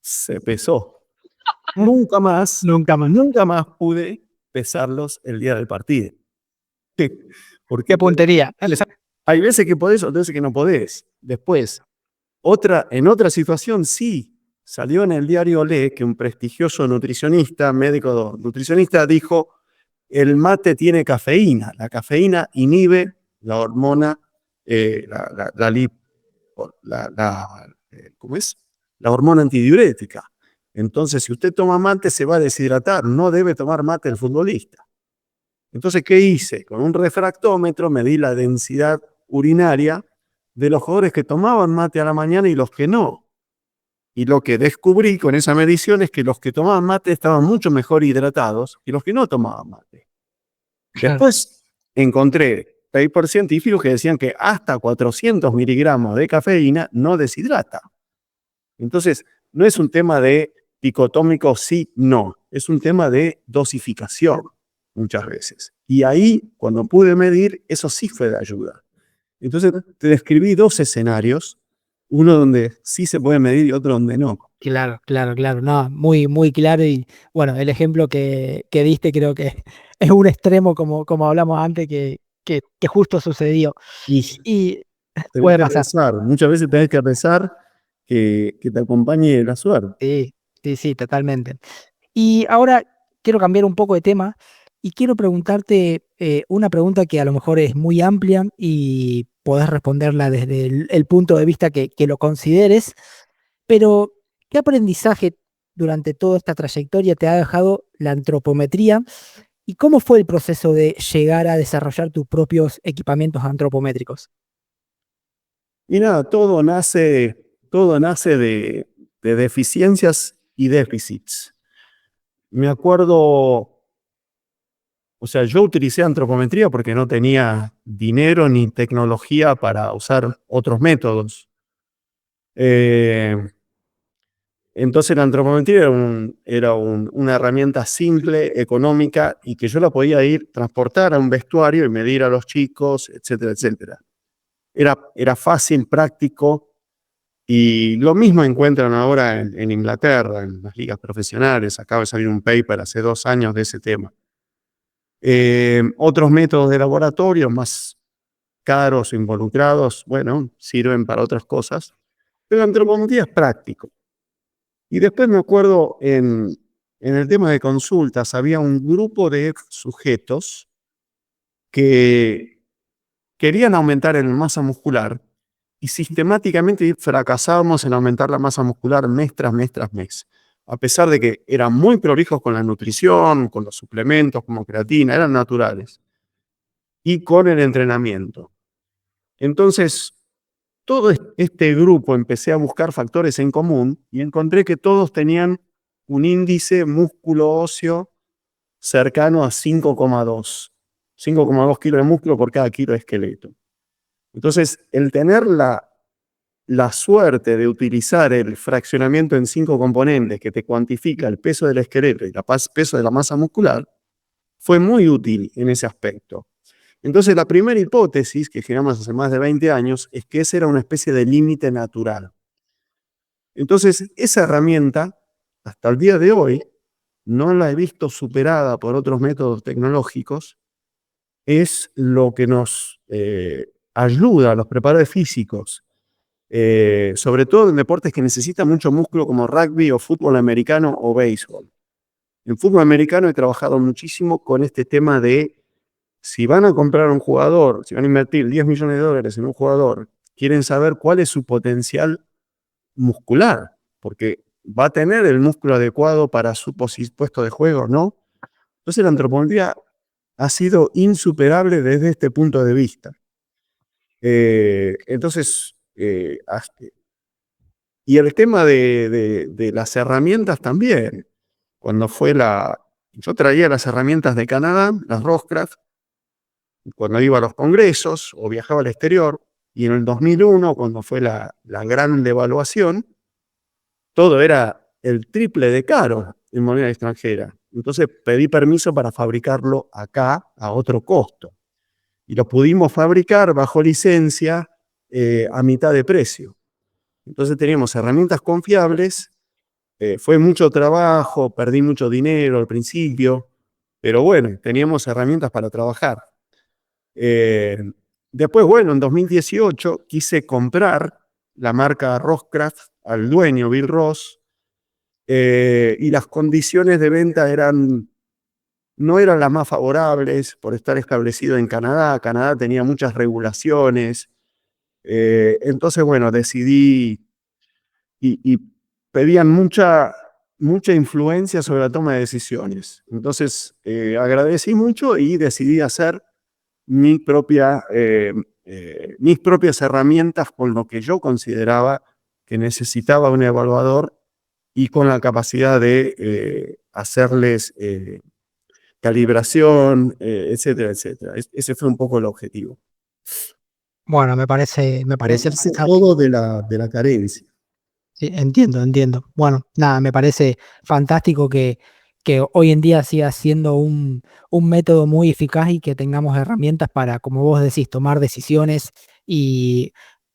Se pesó. Nunca más. Nunca más pude pesarlos el día del partido. Qué Porque puntería. hay veces que podés, otras veces que no podés. Después, en otra situación, sí, salió en el diario Le que un prestigioso nutricionista, médico nutricionista, dijo: el mate tiene cafeína. La cafeína inhibe la hormona, ¿cómo es? La hormona antidiurética. Entonces, si usted toma mate, se va a deshidratar. No debe tomar mate el futbolista. Entonces, ¿qué hice? Con un refractómetro medí la densidad urinaria de los jugadores que tomaban mate a la mañana y los que no. Y lo que descubrí con esa medición es que los que tomaban mate estaban mucho mejor hidratados que los que no tomaban mate. Claro. Después encontré papers científicos que decían que hasta 400 miligramos de cafeína no deshidrata. Entonces, no es un tema de dicotómico sí, no. Es un tema de dosificación muchas veces. Y ahí, cuando pude medir, eso sí fue de ayuda. Entonces, te describí dos escenarios, uno donde sí se puede medir y otro donde no. Claro, claro, claro. No, muy, muy claro. Y bueno, el ejemplo que diste creo que es un extremo, como hablamos antes, que justo sucedió. Y Y tenés puede que pasar. rezar, muchas veces tenés que rezar que te acompañe la suerte. Sí, sí, sí, totalmente. Y ahora quiero cambiar un poco de tema y quiero preguntarte una pregunta que a lo mejor es muy amplia y podés responderla desde el punto de vista que lo consideres, pero ¿qué aprendizaje durante toda esta trayectoria te ha dejado la antropometría y cómo fue el proceso de llegar a desarrollar tus propios equipamientos antropométricos? Y nada, todo nace de deficiencias y déficits. Me acuerdo, o sea, yo utilicé antropometría porque no tenía dinero ni tecnología para usar otros métodos. Eh, entonces la antropometría una herramienta simple, económica, y que yo la podía transportar a un vestuario y medir a los chicos, etcétera, etcétera. Era fácil, práctico, y lo mismo encuentran ahora en Inglaterra, en las ligas profesionales. Acaba de salir un paper hace 2 años de ese tema. Otros métodos de laboratorio más caros o involucrados, bueno, sirven para otras cosas, pero la antropometría es práctico. Y después me acuerdo en el tema de consultas, había un grupo de sujetos que querían aumentar en masa muscular y sistemáticamente fracasábamos en aumentar la masa muscular mes tras mes tras mes. A pesar de que eran muy prolijos con la nutrición, con los suplementos como creatina, eran naturales, y con el entrenamiento. Entonces, todo este grupo empecé a buscar factores en común y encontré que todos tenían un índice músculo óseo cercano a 5,2. 5,2 kilos de músculo por cada kilo de esqueleto. Entonces, el tener la suerte de utilizar el fraccionamiento en 5 componentes que te cuantifica el peso del esqueleto y el peso de la masa muscular, fue muy útil en ese aspecto. Entonces, la primera hipótesis que generamos hace más de 20 años es que ese era una especie de límite natural. Entonces, esa herramienta, hasta el día de hoy, no la he visto superada por otros métodos tecnológicos, es lo que nos ayuda a los preparadores físicos, sobre todo en deportes que necesitan mucho músculo como rugby o fútbol americano o béisbol. En fútbol americano he trabajado muchísimo con este tema de si van a comprar un jugador, si van a invertir $10 millones en un jugador, quieren saber cuál es su potencial muscular, porque va a tener el músculo adecuado para su puesto de juego, ¿no? Entonces la antropología ha sido insuperable desde este punto de vista. Entonces, y el tema de las herramientas también. Yo traía las herramientas de Canadá, las Rosscraft, cuando iba a los congresos o viajaba al exterior, y en el 2001, cuando fue la gran devaluación, todo era el triple de caro en moneda extranjera. Entonces pedí permiso para fabricarlo acá a otro costo. Y lo pudimos fabricar bajo licencia a mitad de precio. Entonces teníamos herramientas confiables, fue mucho trabajo, perdí mucho dinero al principio, pero bueno, teníamos herramientas para trabajar. Después, bueno, en 2018 quise comprar la marca Rosscraft al dueño, Bill Ross, y las condiciones de venta no eran las más favorables por estar establecido en Canadá. Canadá tenía muchas regulaciones. Entonces, bueno, decidí y pedían mucha influencia sobre la toma de decisiones. Entonces, agradecí mucho y decidí hacer mis propias herramientas con lo que yo consideraba que necesitaba un evaluador y con la capacidad de hacerles calibración, etcétera, etcétera. Ese fue un poco el objetivo. Bueno, me parece Todo de la carencia. Sí, entiendo. Bueno, nada, me parece fantástico que hoy en día siga siendo un método muy eficaz y que tengamos herramientas para, como vos decís, tomar decisiones y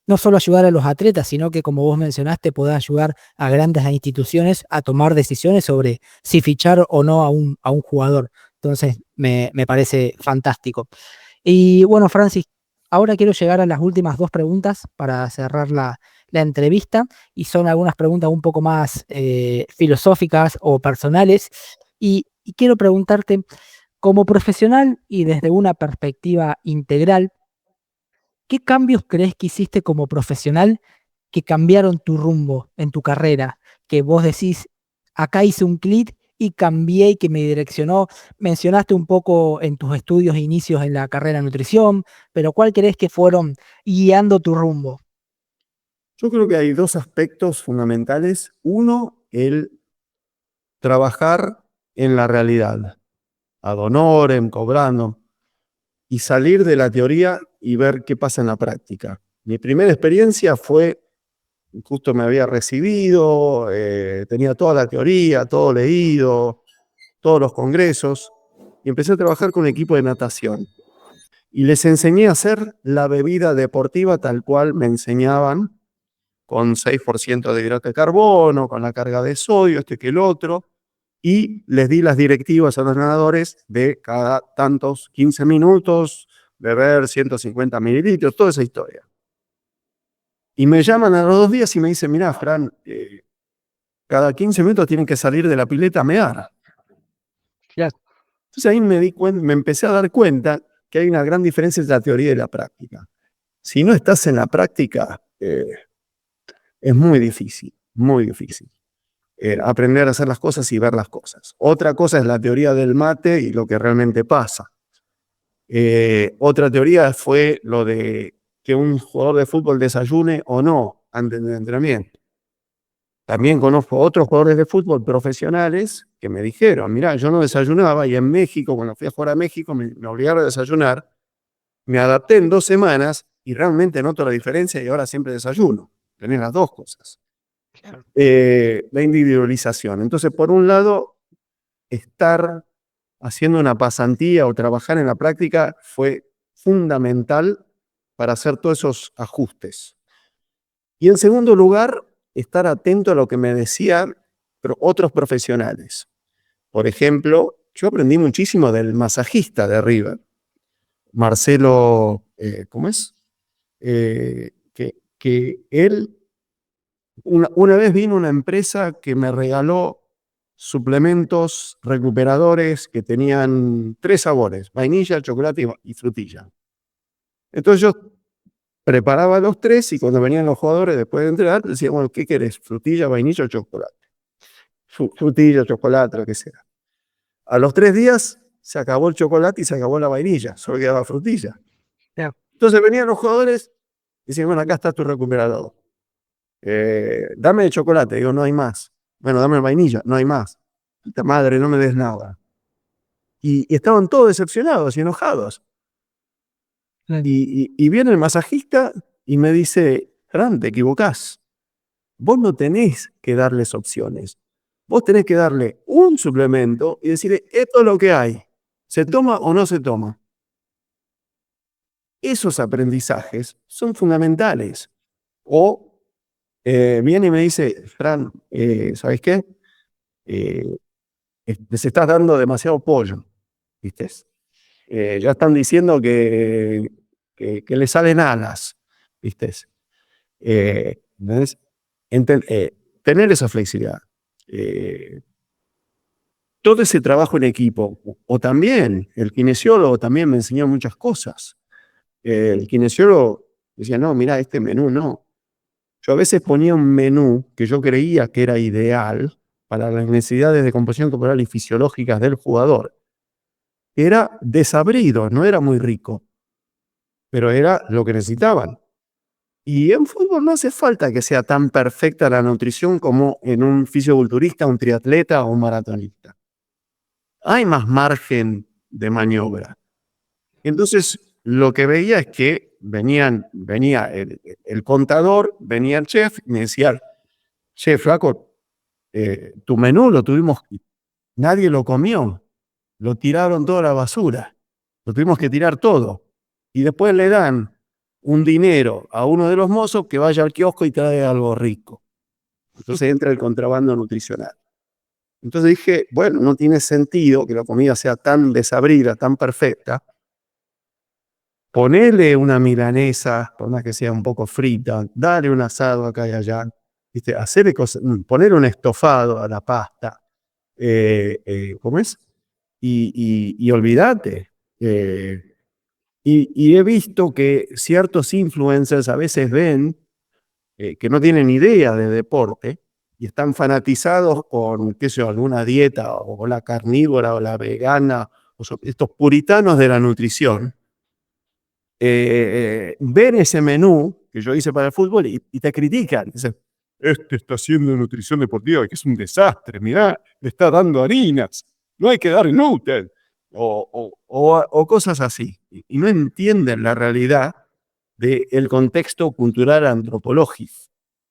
no solo ayudar a los atletas, sino que, como vos mencionaste, pueda ayudar a grandes instituciones a tomar decisiones sobre si fichar o no a un jugador. Entonces, me parece fantástico. Y bueno, Francis, ahora quiero llegar a las últimas dos preguntas para cerrar la entrevista y son algunas preguntas un poco más filosóficas o personales. Y quiero preguntarte, como profesional y desde una perspectiva integral, ¿qué cambios crees que hiciste como profesional que cambiaron tu rumbo en tu carrera? Que vos decís, acá hice un clic y cambié y que me direccionó. Mencionaste un poco en tus estudios e inicios en la carrera de nutrición, pero ¿cuál crees que fueron guiando tu rumbo? Yo creo que hay dos aspectos fundamentales. Uno, el trabajar en la realidad, ad honorem, cobrando, y salir de la teoría y ver qué pasa en la práctica. Mi primera experiencia fue, justo me había recibido, tenía toda la teoría, todo leído, todos los congresos, y empecé a trabajar con un equipo de natación. Y les enseñé a hacer la bebida deportiva tal cual me enseñaban, con 6% de hidrato de carbono, con la carga de sodio, esto y que el otro, y les di las directivas a los nadadores de cada tantos 15 minutos, beber 150 mililitros, toda esa historia. Y me llaman a los 2 días y me dicen, mirá, Fran, cada 15 minutos tienen que salir de la pileta a mear. Claro. Entonces ahí me empecé a dar cuenta que hay una gran diferencia entre la teoría y la práctica. Si no estás en la práctica, es muy difícil, muy difícil. Aprender a hacer las cosas y ver las cosas. Otra cosa es la teoría del mate y lo que realmente pasa. Otra teoría fue lo de que un jugador de fútbol desayune o no antes del entrenamiento. También conozco otros jugadores de fútbol profesionales que me dijeron, mirá, yo no desayunaba y en México, cuando fui a jugar a México, me obligaron a desayunar. Me adapté en 2 semanas y realmente noto la diferencia y ahora siempre desayuno. tenés las dos cosas. Claro. La individualización. Entonces, por un lado, estar haciendo una pasantía o trabajar en la práctica fue fundamental para hacer todos esos ajustes. Y en segundo lugar, estar atento a lo que me decían otros profesionales. Por ejemplo, yo aprendí muchísimo del masajista de River, Marcelo, ¿cómo es? Que él, una vez vino una empresa que me regaló suplementos recuperadores que tenían 3 sabores: vainilla, chocolate y frutilla. Entonces yo preparaba los 3 y cuando venían los jugadores después de entrenar, decían, bueno, ¿qué querés? ¿Frutilla, vainilla o chocolate? Frutilla, chocolate, lo que sea. A los 3 días se acabó el chocolate y se acabó la vainilla, solo quedaba frutilla. Claro. Entonces venían los jugadores y decían, bueno, acá está tu recuperador. Dame el chocolate, digo, no hay más. Bueno, dame el vainilla, no hay más. Puta madre, no me des nada. Y estaban todos decepcionados y enojados. Claro. Y viene el masajista y me dice, Fran, te equivocás. Vos no tenés que darles opciones. Vos tenés que darle un suplemento y decirle, esto es lo que hay. ¿Se toma o no se toma? Esos aprendizajes son fundamentales. O viene y me dice, Fran, ¿sabes qué? Les estás dando demasiado pollo, ¿viste? Ya están diciendo que le salen alas, ¿viste? ¿Entendés? Tener esa flexibilidad. Todo ese trabajo en equipo, o también el kinesiólogo también me enseñó muchas cosas. El kinesiólogo decía, no, mira, este menú no. Yo a veces ponía un menú que yo creía que era ideal para las necesidades de composición corporal y fisiológicas del jugador. Era desabrido, no era muy rico, pero era lo que necesitaban. Y en fútbol no hace falta que sea tan perfecta la nutrición como en un fisiculturista, un triatleta o un maratonista. Hay más margen de maniobra. Entonces, lo que veía es que venía el contador, venía el chef y me decía, chef, flaco, tu menú lo tuvimos, nadie lo comió, lo tiraron toda la basura, lo tuvimos que tirar todo. Y después le dan un dinero a uno de los mozos que vaya al kiosco y trae algo rico. Entonces entra el contrabando nutricional. Entonces dije, bueno, no tiene sentido que la comida sea tan desabrida, tan perfecta. Ponele una milanesa, por más que sea un poco frita, dale un asado acá y allá, ¿viste? Hacerle cosas, poner un estofado a la pasta, ¿cómo es? Y olvídate. Y he visto que ciertos influencers a veces ven que no tienen idea de deporte y están fanatizados con, qué sé yo, alguna dieta, o la carnívora, o la vegana, estos puritanos de la nutrición. Ven ese menú que yo hice para el fútbol y te critican. Dicen, este está haciendo nutrición deportiva, que es un desastre, mirá, le está dando harinas, no hay que dar gluten, o cosas así. Y no entienden la realidad del contexto cultural antropológico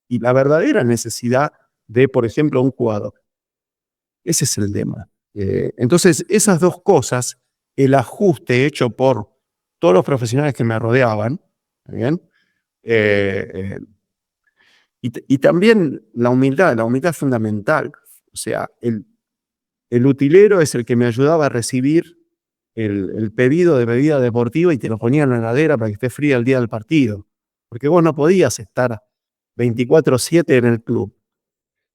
y la verdadera necesidad de, por ejemplo, un jugador. Ese es el tema. Entonces, esas dos cosas, el ajuste hecho por todos los profesionales que me rodeaban, ¿bien? Y también la humildad es fundamental. O sea, el utilero es el que me ayudaba a recibir el pedido de bebida deportiva y te lo ponía en la heladera para que esté fría el día del partido. Porque vos no podías estar 24/7 en el club.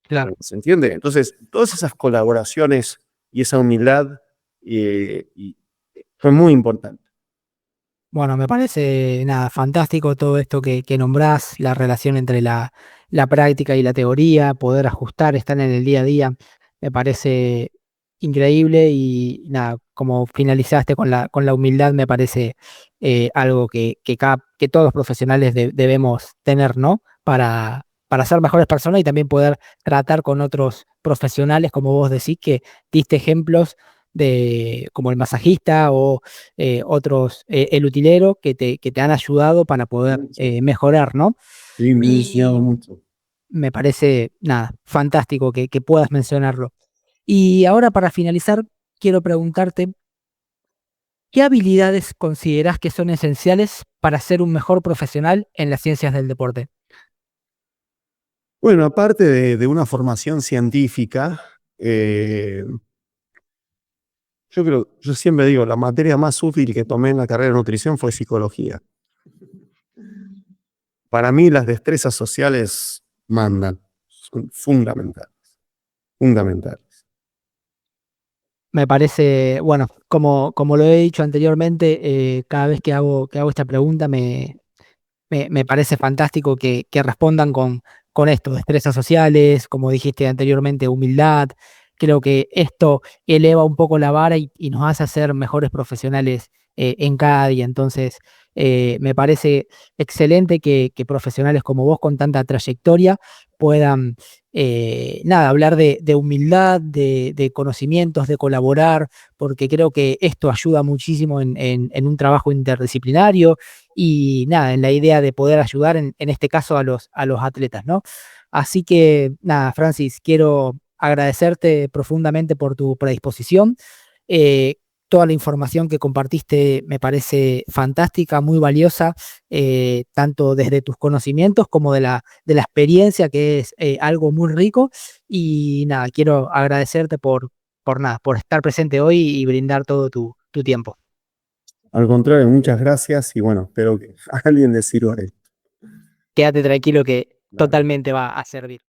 Claro. ¿Se entiende? Entonces, todas esas colaboraciones y esa humildad fue muy importante. Bueno, me parece nada, fantástico todo esto que nombrás, la relación entre la práctica y la teoría, poder ajustar, estar en el día a día, me parece increíble y nada, como finalizaste con la humildad, me parece algo que todos los profesionales debemos tener, ¿no? Para ser mejores personas y también poder tratar con otros profesionales, como vos decís, que diste ejemplos de como el masajista o otros, el utilero que te han ayudado para poder Sí. mejorar, ¿no? Sí, me han enseñado Y mucho. me parece, nada, fantástico que puedas mencionarlo. Y ahora para finalizar, quiero preguntarte, ¿qué habilidades consideras que son esenciales para ser un mejor profesional en las ciencias del deporte? Bueno, aparte de una formación científica, eh, yo siempre digo, la materia más útil que tomé en la carrera de nutrición fue psicología. Para mí las destrezas sociales mandan, son fundamentales, fundamentales. Me parece, bueno, como lo he dicho anteriormente, cada vez que hago esta pregunta me parece fantástico que respondan con esto, destrezas sociales, como dijiste anteriormente, humildad. Creo que esto eleva un poco la vara y nos hace ser mejores profesionales en cada día. Entonces, me parece excelente que profesionales como vos con tanta trayectoria puedan, nada, hablar de humildad, de conocimientos, de colaborar, porque creo que esto ayuda muchísimo en un trabajo interdisciplinario y nada, en la idea de poder ayudar en este caso a los atletas, ¿no? Así que nada, Francis, quiero agradecerte profundamente por tu predisposición. Eh, Toda la información que compartiste me parece fantástica, muy valiosa, tanto desde tus conocimientos como de la experiencia, que es algo muy rico. Y nada, quiero agradecerte por nada, por estar presente hoy y brindar todo tu tiempo. Al contrario, muchas gracias y bueno, espero que a alguien le sirva esto. Quédate tranquilo que Dale. totalmente va a servir.